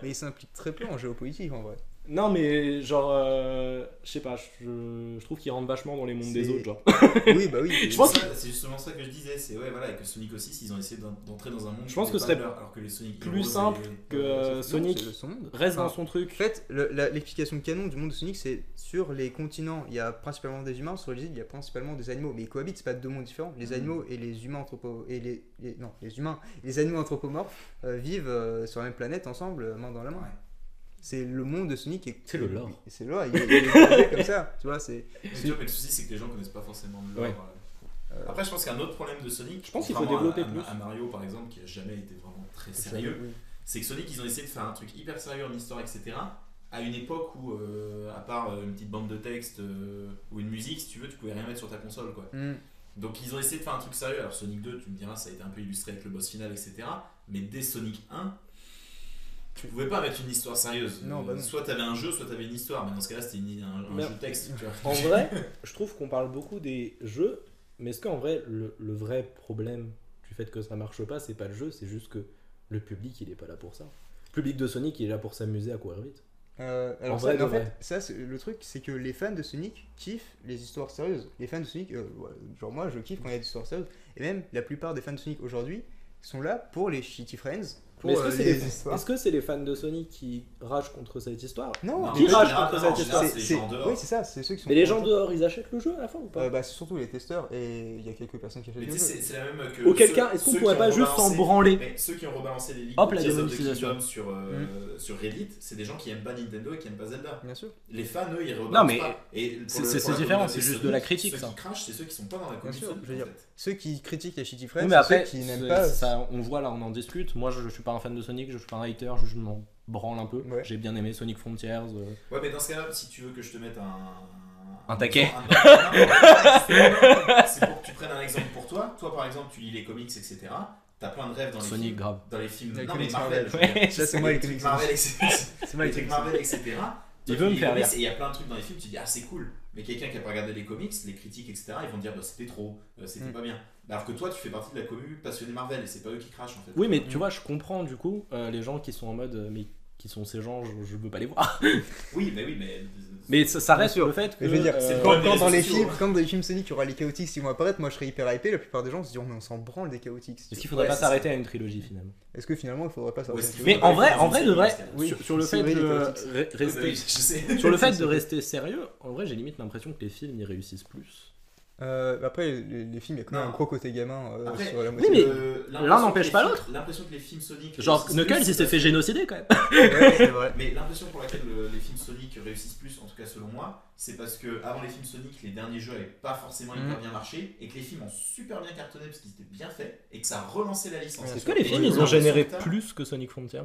Mais il s'implique très peu en géopolitique en vrai. Non, mais genre, je sais pas, je trouve qu'il rentre vachement dans les mondes des C'est- autres, genre. Oui bah oui. Je pense c'est justement ça que je disais, c'est ouais, voilà, et que Sonic aussi, ils ont essayé d'entrer dans un monde. Je pense qui que n'est ce pas serait leur, alors que les Sonic plus Heroes simple et- que Non, Sonic c'est son monde. reste dans Enfin, son En truc. fait, l'explication canon du monde de Sonic, c'est sur les continents, il y a principalement des humains, sur les îles, il y a principalement des animaux. Mais ils cohabitent, c'est pas deux mondes différents. Les animaux et les humains les humains et les animaux anthropomorphes vivent sur la même planète ensemble, main dans la main. Ouais. c'est le monde de Sonic. C'est le lore. C'est le lore, il est développé comme ça, tu vois, c'est... Mais tu vois, mais le souci, c'est que les gens connaissent pas forcément le lore. Ouais. Après, je pense qu'un autre problème de Sonic, Je pense qu'il faut contrairement développer à plus. Mario par exemple, qui a jamais été vraiment très sérieux, Oui. c'est que Sonic, ils ont essayé de faire un truc hyper sérieux en histoire, etc. À une époque où, à part une petite bande de texte ou une musique, si tu veux, tu pouvais rien mettre sur ta console, quoi. Donc ils ont essayé de faire un truc sérieux. Alors Sonic 2, tu me diras, ça a été un peu illustré avec le boss final, etc. Mais dès Sonic 1, tu pouvais pas mettre une histoire sérieuse. Non, bah non. Soit t'avais un jeu, soit t'avais une histoire. Mais dans ce cas-là, c'était un jeu texte. Tu vois. En vrai, je trouve qu'on parle beaucoup des jeux, mais est-ce qu'en vrai, le vrai problème du fait que ça marche pas, c'est pas le jeu, c'est juste que le public, il est pas là pour ça. Le public de Sonic, il est là pour s'amuser à courir vite. Alors En ça, vrai, mais en de fait, vrai. ça, le truc, c'est que les fans de Sonic kiffent les histoires sérieuses. Les fans de Sonic, genre moi, je kiffe quand il y a des histoires sérieuses. Et même la plupart des fans de Sonic aujourd'hui sont là pour les shitty friends, pour Mais est-ce que c'est les histoires. est-ce que c'est les fans de Sonic qui ragent contre cette histoire? Non, Qui mais rage en contre général, cette non, en histoire? général, c'est les gens dehors. Oui, c'est ça, c'est ceux qui sont. Mais les gens contents. dehors, ils achètent le jeu à la fin ou pas? Bah, c'est surtout les testeurs et il y a quelques personnes qui achètent Mais le tu jeu. sais, c'est la même que. Auquel ceux- cas, est-ce qu'on ceux pourrait qui pas ont juste s'en rebalancé- branler? mais ceux qui ont rebalancé les ligues Hop, de la Tears of the démonétisation. Kingdom sur Reddit, c'est des gens qui aiment pas Nintendo et qui aiment pas Zelda. Bien sûr. Les fans, eux, ils rebalancent Non, mais pas. Et pour c'est- le- c'est pour la différent, communauté c'est juste Sonic, de la critique, ceux ça. qui crachent, c'est ceux qui sont pas dans la communauté sûr, Sonic, je veux en dire. fait. Ceux qui critiquent les shitty Oui, friends, mais c'est après, ceux qui n'aiment pas. ça, on voit là, on en discute. Moi, je suis pas un fan de Sonic, je suis pas un hater, je m'en branle un peu. Ouais. J'ai bien aimé Sonic Frontiers. Ouais, mais dans ce cas-là, si tu veux que je te mette Un taquet. C'est pour que tu prennes un exemple pour toi. Toi, par exemple, tu lis les comics, etc. T'as plein de rêves dans les Sonic, films. grave. Dans les films. Les Non, mais comics Marvel. Marvel. je veux dire. Ouais, ça, c'est moi, les trucs comics. Marvel, etc. C'est mal Les trucs Marvel, etc. Il Toi, veut tu me lis faire les comics lire. Et il y a plein de trucs dans les films, tu dis, ah, c'est cool. Mais quelqu'un qui a pas regardé les comics, les critiques, etc., ils vont dire, bah, c'était trop, c'était pas bien. Alors que toi, tu fais partie de la commu passionnée Marvel et c'est pas eux qui crachent en fait. Oui, mais tu vois, je comprends du coup les gens qui sont en mode, mais qui sont ces gens, je veux pas les voir. Oui, mais. Mais ça Bien reste sûr. le fait que. Mais je veux dire, c'est quand, pas des quand dans réseaux les sociaux, films, hein. quand dans les films Sonic, il y aura les chaotiques qui vont apparaître, moi je serais hyper hypé. La plupart des gens se diront, mais on s'en branle des chaotiques. Est-ce qu'il faudrait Ouais, pas c'est s'arrêter à une trilogie finalement? Est-ce que finalement il faudrait pas Ouais, s'arrêter c'est- Mais en vrai, de vrai, Oui, sur le c'est fait vrai, les de chaotiques. rester. Oui, je sais. Sur le fait de rester sérieux, en vrai, j'ai limite l'impression que les films y réussissent plus. Après, les films, il y a quand même Non. un gros côté gamin Après, sur la oui, moitié. mais L'impression l'un que n'empêche les pas films- l'autre. L'impression que les films Sonic. Genre, réussissent Knuckles, plus, il s'est c'est fait parce- génocider quand même. Ouais, c'est vrai. Mais l'impression pour laquelle les films Sonic réussissent plus, en tout cas selon moi, c'est parce que avant les films Sonic, les derniers jeux n'avaient pas forcément hyper bien marché et que les films ont super bien cartonné parce qu'ils étaient bien faits et que ça a relancé la licence. Ouais, Est-ce que les Et films, j'ai ils ont l'impression généré que t'as- plus que Sonic Frontiers?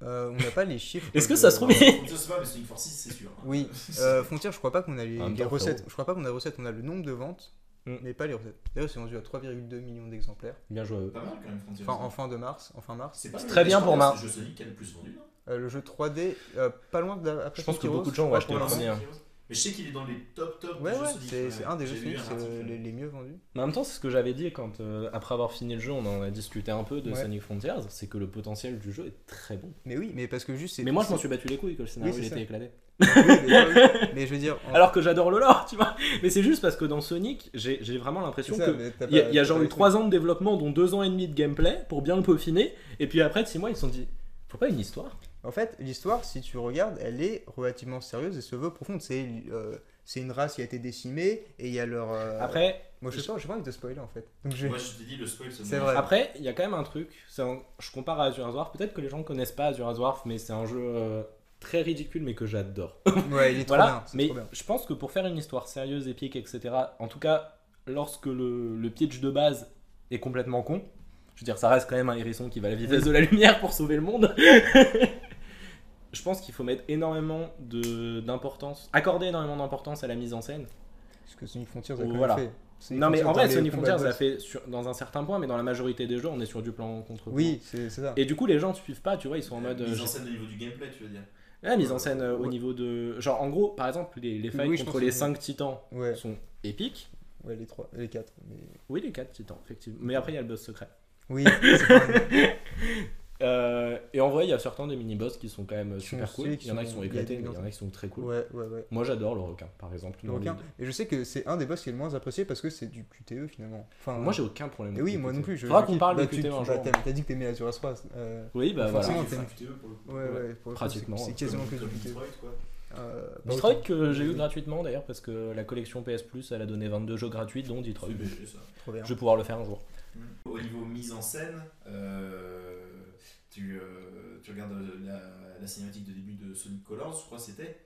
On n'a pas les chiffres. Est-ce que ça se trouve, Je sais pas, mais Sonic Forces, c'est sûr. Oui, Frontier, je crois pas qu'on a les En même temps, recettes. frérot. Je crois pas qu'on a les recettes, on a le nombre de ventes, mais pas les recettes. D'ailleurs, c'est vendu à 3,2 millions d'exemplaires. Bien joué. Pas mal quand même, Frontiers. Enfin, en fin mars. C'est pas c'est le- très bien je pour crois que Mars. c'est le jeu Sonic qui a le plus vendu, non Le jeu 3D, pas loin après Je pense que Sekiro, beaucoup de gens ont je crois, acheté pour le l'instant. premier. Hein. Mais je sais qu'il est dans les top Ouais, des jeux ouais, Sonic. c'est un des jeux J'ai lu Sonic un article. les mieux vendus. Mais en même temps, c'est ce que j'avais dit quand, après avoir fini le jeu, on en a discuté un peu de Ouais. Sonic Frontiers, c'est que le potentiel du jeu est très bon. Mais oui, mais parce que juste c'est. Mais moi, je m'en suis battu les couilles que le scénario Oui, il c'est était ça. éclaté. Oui, mais je veux dire. Alors que j'adore le lore, tu vois. Mais c'est juste parce que dans Sonic, j'ai vraiment l'impression c'est ça, que mais t'as il y a, pas- il y a t'as genre pas eu les 3 ans de développement, dont 2 ans et demi de gameplay pour bien le peaufiner. Et puis après, de 6 mois, ils se sont dit, faut pas une histoire. En fait, l'histoire, si tu regardes, elle est relativement sérieuse et se veut profonde. C'est une race qui a été décimée et il y a leur. Après, Moi, j'ai pas envie de spoiler en fait. Donc, Moi, je t'ai dit, le spoil, C'est vrai. Après, il y a quand même un truc, je compare à Azura's Wharf, peut-être que les gens ne connaissent pas Azura's Wharf, mais c'est un jeu très ridicule, mais que j'adore. Ouais, il est trop Voilà, bien. c'est mais trop bien. je pense que pour faire une histoire sérieuse, épique, etc., en tout cas, lorsque le pitch de base est complètement con, je veux dire, ça reste quand même un hérisson qui va à la vitesse de la lumière pour sauver le monde. Je pense qu'il faut mettre énormément d'importance, accorder énormément d'importance à la mise en scène. Parce que Sonic Frontiers a quand même Voilà. fait. Sonic Non mais en Frontiers, vrai dans les Sonic combats Frontiers de l'a boss. fait dans un certain point, mais dans la majorité des jeux on est sur du plan contre plan. Oui, c'est ça. Et du coup les gens ne suivent pas, tu vois, ils sont en mode... Mise en scène au niveau du gameplay, tu veux dire. La mise en scène au Ouais. niveau de... Genre en gros par exemple les fights Oui, je contre pense les que- 5 titans Ouais, sont épiques. ouais, les 4. Mais... Oui les 4 titans effectivement. Mais après il y a le boss secret. Oui, c'est pas mal. Et en vrai il y a certains des mini-boss qui sont quand même Qui super sont cool. stylés, Il y en a qui sont éclatés, mais il y en a qui sont très cool. Ouais, ouais, ouais. Moi j'adore le requin par exemple. Le dans requin. les- Et je sais que c'est un des boss qui est le moins apprécié parce que c'est du QTE finalement. Enfin, Moi j'ai aucun problème. Et avec oui, le moi QTE. non plus. Faudra qu'on kiffe. parle de tu- QTE un bah, jour. T'as dit que t'aimais Azura's Wrath. Oui bah voilà. Forcément, Qui fait t'aimes- un QTE pour le coup. Ouais, ouais, pour le coup, Pratiquement. C'est quasiment que Comme du QTE. Detroit, quoi. Pas Detroit autant. que j'ai eu gratuitement d'ailleurs parce que la collection PS Plus elle a donné 22 jeux gratuits dont Detroit. C'est BG, ça. Trop bien. Je vais pouvoir le faire un jour. Au niveau mise en scène, tu regardes la cinématique de début de Sonic Colors, je crois que c'était.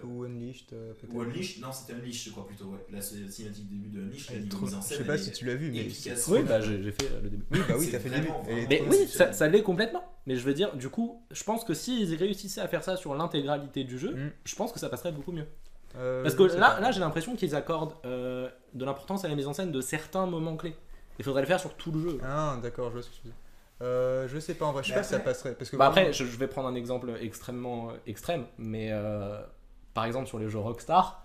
Ou Unleashed, peut-être. Ou Unleashed, non, c'était Unleashed, je crois plutôt, ouais. La cinématique de début de Unleashed, la niveau mise en Je scène. sais pas si tu l'as vu, mais. efficace. Oui, bah j'ai fait le début. Oui, bah oui, C'est t'as fait le début. vraiment, Elle est Mais trop oui, exceptionnel. ça l'est complètement. Mais je veux dire, du coup, je pense que s'ils réussissaient à faire ça sur l'intégralité du jeu, je pense que ça passerait beaucoup mieux. Parce que là j'ai l'impression qu'ils accordent de l'importance à la mise en scène de certains moments clés. Il faudrait le faire sur tout le jeu. Ah, d'accord, je vois ce que tu veux dire. Je sais pas en vrai, je sais Mais pas si ça après- passerait. Parce que Bah vraiment- après, je vais prendre un exemple extrêmement extrême, mais par exemple sur les jeux Rockstar,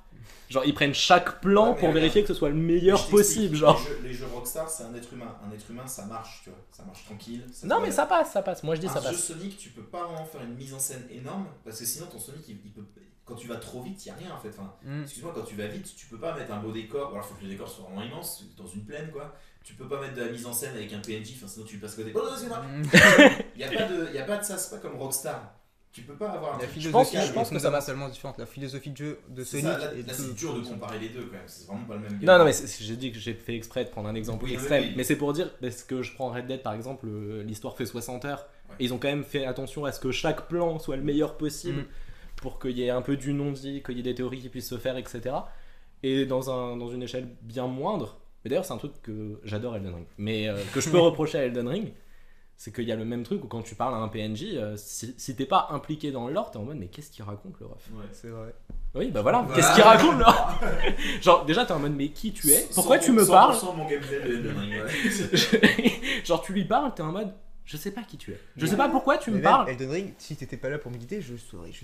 genre ils prennent chaque plan Ouais, mais pour regarde, vérifier que ce soit le meilleur Je t'explique, possible, genre. Les jeux Rockstar, c'est un être humain. Un être humain, ça marche, tu vois. Ça marche tranquille. Non mais ça passe. Moi je dis ça Un jeu passe. Sonic, tu peux pas vraiment faire une mise en scène énorme parce que sinon ton Sonic, il peut. Quand tu vas trop vite, il n'y a rien en fait. Enfin, excuse-moi, quand tu vas vite, tu peux pas mettre un beau décor. Ou alors, il faut que le décor soit vraiment immense, dans une plaine quoi. Tu peux pas mettre de la mise en scène avec un PNJ, enfin, sinon tu passes côté. Oh non, excuse-moi. Il n'y a pas de ça, c'est pas comme Rockstar. Tu peux pas avoir un La truc. philosophie je pense est que ça va. fondamentalement différente. La philosophie de jeu de C'est Sonic ça, là, et là, c'est dur de comparer les deux quand même. C'est vraiment pas le même game. Non mais j'ai dit que j'ai fait exprès de prendre un exemple Oui, extrême, oui. mais c'est pour dire parce que je prends Red Dead par exemple, l'histoire fait 60 heures, Ouais. et ils ont quand même fait attention à ce que chaque plan soit le meilleur possible pour qu'il y ait un peu du non-dit, qu'il y ait des théories qui puissent se faire, etc. Et dans une échelle bien moindre. Mais d'ailleurs c'est un truc que j'adore Elden Ring, mais que je peux reprocher à Elden Ring, c'est qu'il y a le même truc où quand tu parles à un PNJ, si t'es pas impliqué dans le lore, t'es en mode mais qu'est-ce qu'il raconte le ref? Ouais. C'est vrai. Oui bah voilà, Voilà. qu'est-ce qu'il raconte le ref? Genre déjà t'es en mode mais qui tu es? Pourquoi tu me parles? 100% mon gameplay de Elden Ring, ouais. Genre tu lui parles, t'es en mode je sais pas qui tu es. Je sais pas pourquoi tu Mais me même parles. Elden Ring, si t'étais pas là pour me guider, je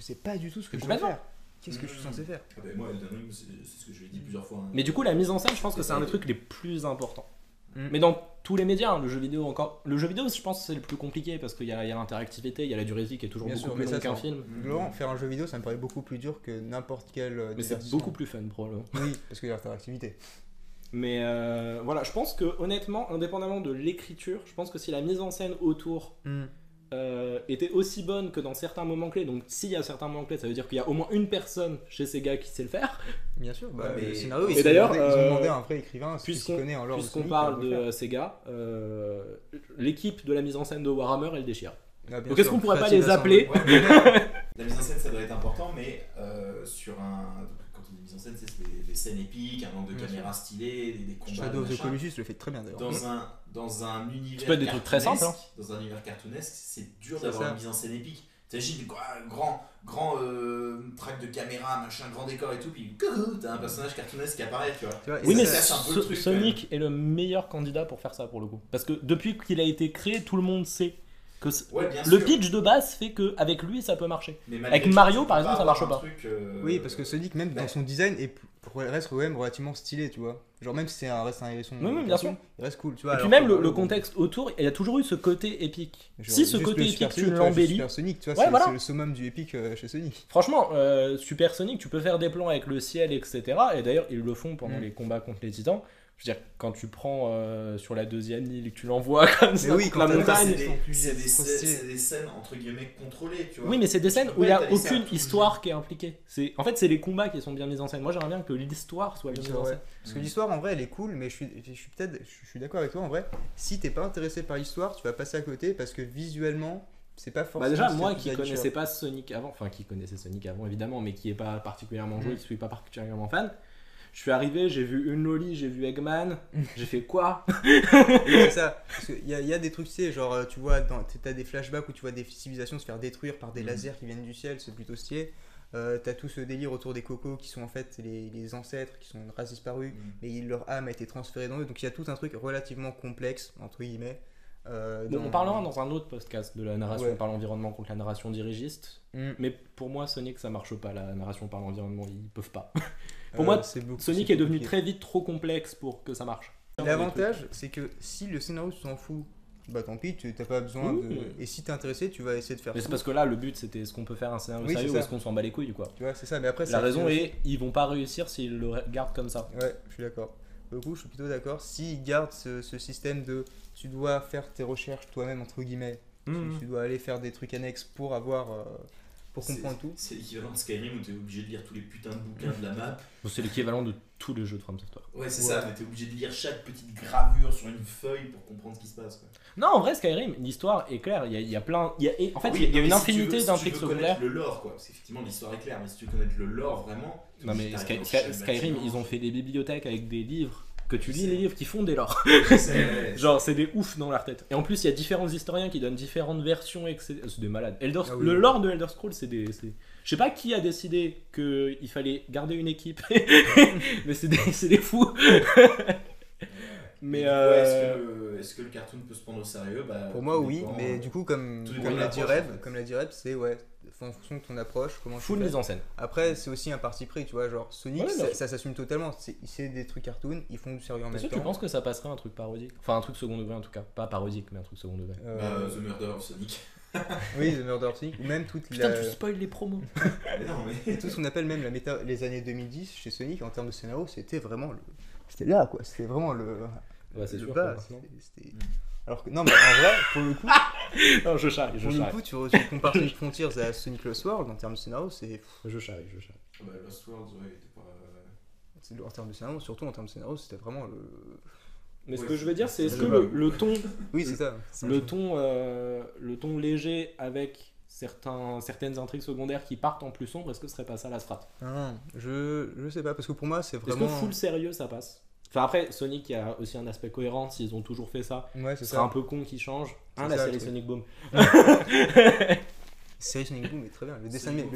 sais pas du tout ce que je dois Complètement. faire. Qu'est-ce que je suis censé faire? Ah bah, moi, Elden Ring, c'est ce que je lui ai dit plusieurs fois. Hein. Mais du coup la mise en scène je pense que c'est un des trucs les plus importants. Mm. Mais dans tous les médias, hein, le jeu vidéo encore. Le jeu vidéo je pense que c'est le plus compliqué parce qu'il y a l'interactivité, il y a la durée de vie qui est toujours Bien beaucoup sûr, plus mais longue ça, qu'un c'est- film. Laurent, faire un jeu vidéo, ça me paraît beaucoup plus dur que n'importe quel. Mais c'est divertissement. beaucoup plus fun probablement. Oui, parce qu'il y a l'interactivité. Mais voilà, je pense que honnêtement, indépendamment de l'écriture, je pense que si la mise en scène autour était aussi bonne que dans certains moments clés, donc s'il y a certains moments clés, ça veut dire qu'il y a au moins une personne chez Sega qui sait le faire. Bien sûr, bah, Ouais, mais- le scénario, Et ils ont d'ailleurs, demandé à un vrai écrivain, qui puisqu'on connaît en lore de puisqu'on Sonic, parle le faire. de Sega, l'équipe de la mise en scène de Warhammer, elle déchire. Ah, bien Donc est-ce sûr, qu'on pourrait pas Creative les appeler Ouais, mais là, la mise en scène, ça doit être important, mais sur un. Quand on dit mise en scène, c'est des scènes épiques, un angle de Bien caméra stylé, des combats. Shadow of the machin. Colossus le fait très bien d'ailleurs. Dans un univers. Ça peut être des trucs très simples, hein. Dans un univers cartoonesque, c'est dur C'est d'avoir ça. une mise en scène épique. T'imagines grand track de caméra, machin, grand décor et tout, puis coucou, t'as un personnage cartoonesque qui apparaît, tu vois. Tu vois, et Oui, ça, mais ça casse un peu le truc, Sonic est le meilleur candidat pour faire ça pour le coup. Parce que depuis qu'il a été créé, tout le monde sait que Ouais, bien le sûr. pitch de base fait qu'avec lui ça peut marcher. Mais malgré Avec tout, Mario, tu par peux exemple, ça avoir marche un pas. truc, Oui, parce que Sonic, même bah, dans son design, reste quand même relativement stylé, tu vois. Genre, même si reste un hérisson. Oui, bien cartoon, sûr. Il reste cool, tu Et vois. puis alors même que le Mario, contexte autour, il y a toujours eu ce côté épique. genre, Si ce juste côté le Super épique tu Sonic, tu vois, l'embellis, Super Sonic, tu vois, Ouais, c'est voilà. c'est le summum du épique chez Sonic. franchement, Super Sonic, tu peux faire des plans avec le ciel, etc. Et d'ailleurs, ils le font pendant Mm. les combats contre les titans. Je veux dire, quand tu prends sur la deuxième île et que tu l'envoies comme ça, oui, contre quand la t'as- montagne. c'est trop stylé. des scènes entre guillemets contrôlées, tu vois. Oui, mais c'est des scènes où il Ouais, n'y a t'as laissé aucune un peu histoire qui est impliquée. En fait, c'est les combats qui sont bien mis en scène. Moi, j'aimerais bien que l'histoire soit bien mise en Ouais. scène. Parce que l'histoire en vrai elle est cool, mais je suis d'accord avec toi en vrai. Si t'es pas intéressé par l'histoire, tu vas passer à côté parce que visuellement, c'est pas forcément. Bah déjà, ce moi qui qui va connaissais pas Sonic avant, enfin qui connaissait Sonic avant évidemment, mais qui est pas particulièrement joué, qui suis pas particulièrement fan, je suis arrivé, j'ai vu une Loli, j'ai vu Eggman, j'ai fait quoi? Oui, c'est ça. Parce qu'il y a des trucs, tu sais, genre, tu vois, t'as des flashbacks où tu vois des civilisations se faire détruire par des lasers qui viennent du ciel, c'est plutôt stylé. T'as tout ce délire autour des cocos qui sont en fait les ancêtres, qui sont une race disparue, mais leur âme a été transférée dans eux. Donc il y a tout un truc relativement complexe, entre guillemets. Bon, on parlera dans un autre podcast de la narration Ouais. par l'environnement contre la narration dirigiste, mais pour moi Sonic ça marche pas, la narration par l'environnement, ils peuvent pas. Pour moi, Sonic est devenu très vite trop complexe pour que ça marche. L'avantage, c'est que si le scénario tu t'en fous, bah tant pis, t'as pas besoin Oui. de. Et si t'es intéressé, tu vas essayer de faire Mais c'est tout. parce que là le but c'était est-ce qu'on peut faire un scénario Oui, sérieux c'est ou ça. est-ce qu'on s'en bat les couilles quoi. Tu vois, c'est ça, mais après, La c'est raison est ils vont pas réussir s'ils le gardent comme ça. Ouais, je suis d'accord. Du coup, je suis plutôt d'accord. S'ils gardent ce système de tu dois faire tes recherches toi-même, entre guillemets, tu dois aller faire des trucs annexes pour avoir pour comprendre tout. C'est l'équivalent de Skyrim où t'es obligé de lire tous les putains de bouquins de la map. Bon, c'est l'équivalent de tous les jeux de From Software. Ouais, c'est Ouais. ça, mais t'es obligé de lire chaque petite gravure sur une feuille pour comprendre ce qui se passe. Quoi. Non, en vrai, Skyrim, l'histoire est claire. Il y a plein. En fait, Oui, il y a mais une si infinité tu veux d'intrigues connaître secondaires. le lore, quoi. Parce qu'effectivement, l'histoire est claire, mais si tu veux connaître le lore vraiment. Non, mais t'arrives dans chaque Skyrim, bâtiment. ils ont fait des bibliothèques avec des livres. Que tu lis les livres qui font des lores. C'est- Genre, c'est des oufs dans leur tête. Et en plus, il y a différents historiens qui donnent différentes versions, etc. C'est des malades. Ah oui. Le lore de Elder Scrolls, je sais pas qui a décidé qu'il fallait garder une équipe, mais c'est des fous. Mais Et du coup, est-ce que le cartoon peut se prendre au sérieux Pour moi, oui, mais du coup, tout comme dépend de l'a dit l'approche, Reb, en fait. comme l'a dit Reb, c'est ouais, en fonction de ton approche, comment full tu fais. mise en scène. Après, c'est aussi un parti pris, tu vois, genre Sonic, Ouais, bien sûr. ça s'assume totalement. C'est des trucs cartoon, ils font du sérieux en Est-ce même que temps. tu penses que ça passerait un truc parodique? Enfin, un truc second degré en tout cas. Pas parodique, mais un truc second degré. The Murder of Sonic. Oui, The Murder of Sonic, ou même toute Putain, la... tu spoil les promos. Mais non, mais. Et tout ce qu'on appelle même les années 2010 chez Sonic en termes de scénario, c'était vraiment le... C'était là, quoi. C'était vraiment le... Ouais, c'est le sûr. bas, quoi, maintenant. c'était- Alors que, non, mais en vrai, pour le coup, Non, je charrie, pour le coup tu compares Sonic Frontiers à Sonic Lost World, en termes de scénario, Je charrie. Bah, Lost Worlds, ouais, était pas. en termes de scénario, surtout en termes de scénario, c'était vraiment le... Mais ce Ouais, que je veux dire, c'est est-ce c'est que jouable. le ton Oui, c'est ça. le ton léger avec certaines intrigues secondaires qui partent en plus sombre, est-ce que ce serait pas ça la strat? Non, je sais pas, parce que pour moi, c'est Est-ce vraiment... que full sérieux ça passe? Enfin après, Sonic, il y a aussi un aspect cohérent, s'ils ont toujours fait ça, Ouais, ce c'est serait ça. un peu con qu'ils changent. C'est La ça, série le truc. Sonic Boom. Série Sonic Boom est très bien. Le dessin animé,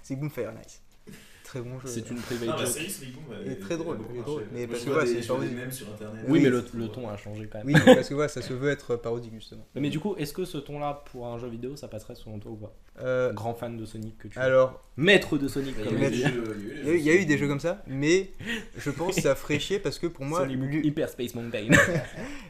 Sonic Boom Fire Nice. Très bon jeu. C'est une Non, private la joke. série Sonic Boom, Elle est très drôle, a beaucoup elle est drôle. marché. Mais Moi, parce je que vois voilà, des- c'est je vois des parodique. mèmes sur internet. Oui, mais Oui, le ton a changé quand même. Oui, parce que ouais, ça se veut être parodique justement. Mais du coup, est-ce que ce ton-là, pour un jeu vidéo, ça passerait selon toi ou pas? Grand fan de Sonic que tu es. Alors, Maître de Sonic, Il y a comme eu on des dit. jeux- il y a eu des jeux comme ça, mais je pense que ça ferait chier parce que pour moi, Sonic Boom, Hyper Space Mountain.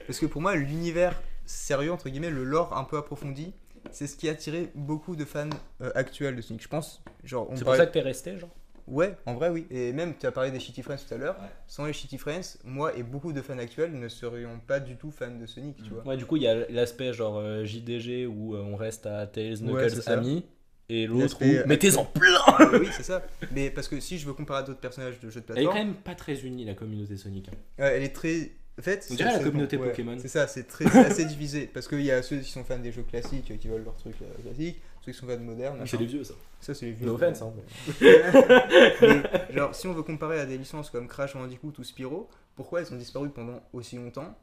parce que pour moi, l'univers sérieux entre guillemets, le lore un peu approfondi, c'est ce qui a attiré beaucoup de fans actuels de Sonic. Je pense, genre, C'est pour ça que t'es resté, genre? Ouais, en vrai, oui. Et même, tu as parlé des Shitty Friends tout à l'heure. Ouais. Sans les Shitty Friends, moi et beaucoup de fans actuels ne serions pas du tout fans de Sonic, tu vois. Ouais, du coup, il y a l'aspect genre JDG où on reste à Tails, Ouais, Knuckles, c'est ça. amis. Et l'autre L'aspect où mettez-en plein. Oui, c'est ça. Mais parce que si je veux comparer à d'autres personnages de jeux de Elle est quand plateforme, même pas très unie, la communauté Sonic. Hein. elle est très. En fait, On dirait la c'est- communauté ouais, Pokémon. C'est ça, c'est assez divisé. Parce qu'il y a ceux qui sont fans des jeux classiques, qui veulent leur truc classique, ceux qui sont fans modernes. C'est les vieux, ça. Ça, c'est les vieux. No offense, hein. Mais, genre, si on veut comparer à des licences comme Crash Bandicoot ou Spyro, pourquoi elles ont disparu pendant aussi longtemps?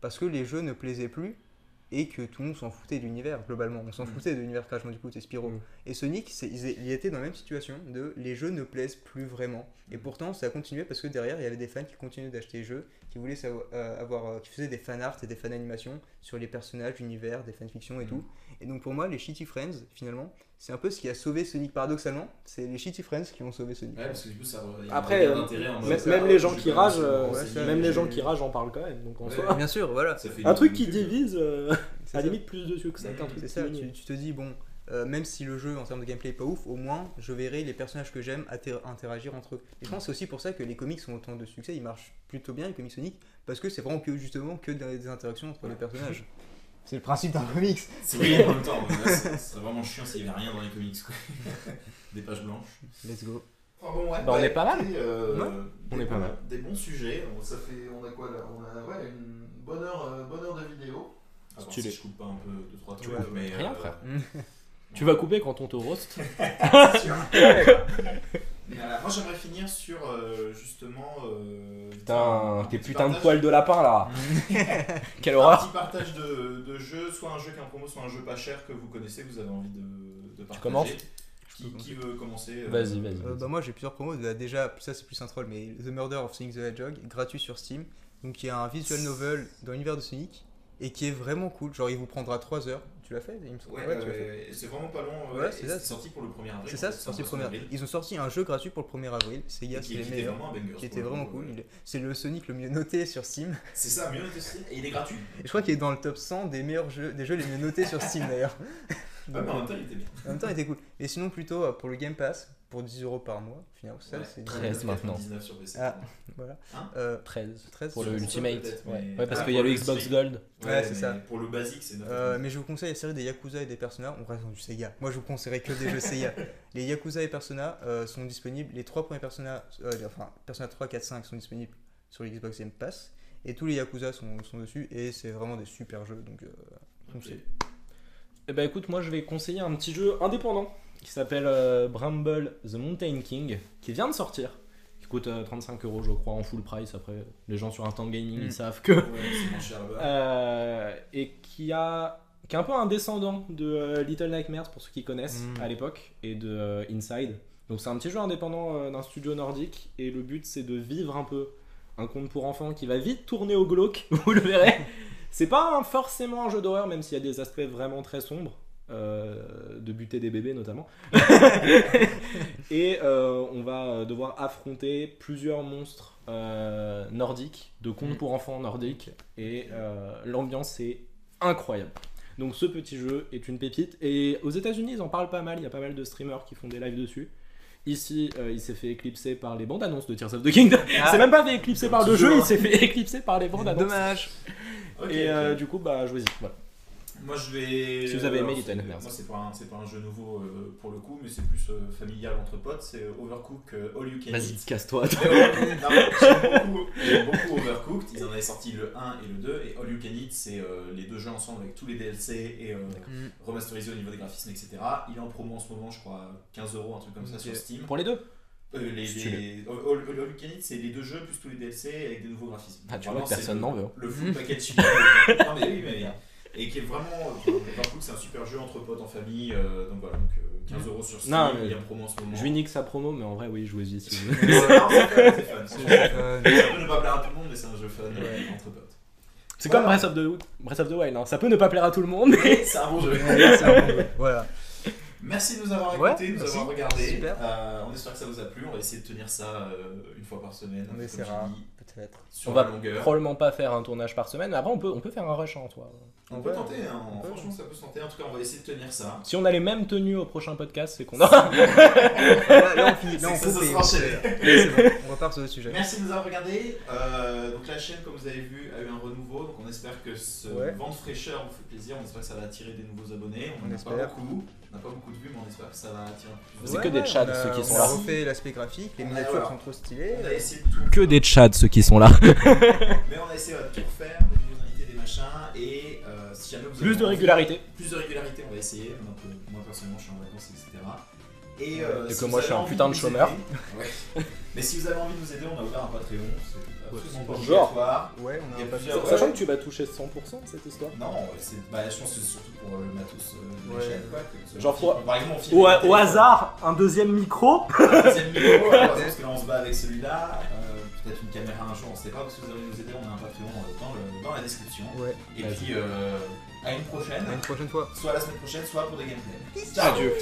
Parce que les jeux ne plaisaient plus et que tout le monde s'en foutait de l'univers, globalement. On s'en foutait de l'univers Crash Bandicoot et Spyro. Mm. Et Sonic, ils étaient dans la même situation de les jeux ne plaisent plus vraiment. Et pourtant, ça a continué parce que derrière, il y avait des fans qui continuaient d'acheter les jeux, qui voulaient qui faisaient des fan art et des fan animations sur les personnages, l'univers, des fanfictions et tout. Et donc pour moi, les Shitty Friends, finalement, c'est un peu ce qui a sauvé Sonic paradoxalement. C'est les Shitty Friends qui ont sauvé Sonic. Ouais, parce que du coup, ça. il y a Après, un d'intérêt en mode, Même ça, les gens je qui vais pas ragent, me ouais, renseigner, ça, même les je- gens qui ragent en parlent quand même. Donc en Ouais. soi, Bien sûr, voilà. ça fait un une- truc qui divise, C'est à ça. limite plus de succès qu'un truc C'est qui ça, unit. tu te dis, bon, même si le jeu en termes de gameplay est pas ouf, au moins je verrai les personnages que j'aime interagir entre eux. Et je pense que c'est aussi pour ça que les comics ont autant de succès, ils marchent plutôt bien, les comics Sonic, parce que c'est vraiment que justement que des interactions entre les personnages. C'est le principe d'un comics. C'est vrai, en même temps, là, ce serait vraiment chiant s'il n'y avait rien dans les comics, quoi. Des pages blanches. Let's go. Enfin bon, ouais, Bah, on est pas mal. écoutez, Ouais, on est pas mal. Des bons sujets. Ça fait, on a quoi là? On a ouais, une bonne heure de vidéo. À part Stylé. si je coupe pas un peu 2-3 trucs, Ouais. mais Rien, frère. Mm. Tu vas couper quand on te roast. Moi j'aimerais finir sur justement. Putain, tes petit putains de partage- poils de lapin là. Quelle Un horreur. petit partage de jeux, soit un jeu qui est en promo, soit un jeu pas cher que vous connaissez, que vous avez envie de partager. commences Qui veut commencer Vas-y. Bah moi j'ai plusieurs promos. Bah, déjà, ça c'est plus un troll, mais The Murder of Sonic the Hedgehog, gratuit sur Steam. Donc il y a un visual novel dans l'univers de Sonic et qui est vraiment cool. Genre il vous prendra 3 heures. Tu l'as fait il me semble. Ouais, tu l'as fait. c'est vraiment pas long. Ouais, et c'est ça. c'est sorti pour le 1er avril. C'est ça, en fait, c'est sorti le un 1er poisson avril. Ils ont sorti un jeu gratuit pour le 1er avril. C'est Et Sega, qui c'est les était meilleurs. vraiment un banger. Qui pour était le vraiment coup, cool. ouais. C'est le Sonic le mieux noté sur Steam. C'est ça, mieux noté Steam. Et il est gratuit. Et je crois qu'il est dans le top 100 des meilleurs jeux, des jeux les mieux notés sur Steam d'ailleurs. Ah, mais en même temps, il était bien. En même temps, il était cool. Et sinon, plutôt pour le Game Pass, pour 10€ par mois, finalement, ça Ouais, c'est 13 maintenant. 19 sur PC. Ah, voilà. Hein 13 13 pour sur le le Ultimate. peut-être, Ouais, mais- ouais, parce Ah, qu'il y a pour le le Xbox Ultimate. Gold. Ouais, c'est ça. Pour le basique, c'est 9. Mais je vous conseille la série des Yakuza et des Persona. On reste dans du Sega. Moi, je vous conseillerais que des jeux Sega. Les Yakuza et Persona sont disponibles. Les 3 premiers Persona, enfin Persona 3, 4, 5 sont disponibles sur l'Xbox Game Pass. Et tous les Yakuza sont dessus. Et c'est vraiment des super jeux. Donc, conseil. Eh ben écoute, moi je vais conseiller un petit jeu indépendant qui s'appelle Bramble the Mountain King, qui vient de sortir, qui coûte 35€ je crois en full price. Après, les gens sur Instant Gaming ils savent que. Ouais, c'est moins cher là-bas. Et qui est un peu un descendant de Little Nightmares pour ceux qui connaissent à l'époque, et de Inside. Donc c'est un petit jeu indépendant d'un studio nordique, et le but c'est de vivre un peu un conte pour enfants qui va vite tourner au glauque, vous le verrez. C'est pas forcément un jeu d'horreur, même s'il y a des aspects vraiment très sombres, de buter des bébés notamment. Et on va devoir affronter plusieurs monstres nordiques, de contes pour enfants nordiques, et l'ambiance est incroyable. Donc ce petit jeu est une pépite, et aux États-Unis ils en parlent pas mal, il y a pas mal de streamers qui font des lives dessus. Ici, il s'est fait éclipser par les bandes annonces de Tears of the Kingdom. Il s'est même pas fait éclipser par le jeu, il s'est fait éclipser par les bandes annonces. Dommage. Ok, Et ok. du coup, bah jouez-y. Voilà. Moi je vais. Si vous avez aimé alors, Little Nightmares. Moi c'est pas un jeu nouveau pour le coup, mais c'est plus familial entre potes. C'est Overcooked All You Can Vas-y, Eat. casse-toi. J'aime beaucoup Overcooked. Ils en avaient sorti le 1 et le 2. Et All You Can Eat, c'est les deux jeux ensemble avec tous les DLC et remasterisés au niveau des graphismes, etc. Il est en promo en ce moment, je crois 15€, un truc comme ça sur Steam. Pour les deux. All You Can Eat, c'est les deux jeux plus tous les DLC avec des nouveaux graphismes. Ah, tu vois Vraiment, que personne c'est n'en veut. le full package. Non, mais oui, mais. Et qui est vraiment. Overcooked, c'est un super jeu entre potes en famille. Donc voilà, donc 15€ sur Steam. Non, mais il est en promo en ce moment. Je lui nique sa promo, mais en vrai, oui, jouez-y si vous C'est fun, c'est fun. C'est Ça peut ne pas plaire à tout le monde, mais c'est un jeu fun entre potes. C'est comme Breath of the Wild, hein. Ça peut ne pas plaire à tout le monde, mais. C'est un bon jeu. Voilà. Merci de nous avoir Ouais, écoutés, de nous merci. avoir regardés. Super. On espère que ça vous a plu. On va essayer de tenir ça une fois par semaine. On comme essaiera, j'ai dit, peut-être. sur On la va longueur. probablement pas faire un tournage par semaine, mais après on peut faire un rush en toi. On peut tenter, hein. Franchement ça peut se tenter. En tout cas, on va essayer de tenir ça. Si on a les mêmes tenues au prochain podcast, c'est qu'on aura. Là, on finit. Là, on C'est que ça coupe se et sera enchaîné. c'est bon. On repart sur le sujet. Merci de nous avoir regardés. Donc la chaîne, comme vous avez vu, a eu un renouveau. Donc on espère que ce vent de fraîcheur vous fait plaisir. On espère que ça va attirer des nouveaux abonnés. On n'en a pas espère. beaucoup. On n'a pas beaucoup de vues, mais on espère que ça va attirer plus de C'est que des tchads, ceux qui sont On là. a refait l'aspect graphique, les miniatures voilà. sont trop stylées. On a essayé de tout. Que des tchads, ceux qui sont là. Mais on a essayé de tout refaire, des nouveaux invités, des machins. Et si jamais vous avez Plus de envie- régularité. Plus de régularité, on va essayer. Donc, moi personnellement, je suis en vacances, etc. Et, Et si que vous moi, je avez suis un envie putain de nous chômeur. aider- Ouais. Mais si vous avez envie de nous aider, on a ouvert un Patreon. C'est absolument pas Genre. obligatoire. Ouais, on Il y a a pas plusieurs- fait. Sachant que tu vas toucher 100% de cette histoire. Non, je pense que c'est surtout pour le matos de la Ouais. chaîne. Quoi, que Genre, par exemple, on filme Au, avec un au téléphone. hasard, un deuxième micro. Un deuxième micro, alors, parce que là on se bat avec celui-là. Peut-être une caméra un jour, on ne sait pas. Parce que vous allez nous aider, on a un Patreon dans la description. Ouais, Et puis à une prochaine. à une prochaine fois. Soit la semaine prochaine, soit pour des gameplays. Adieu.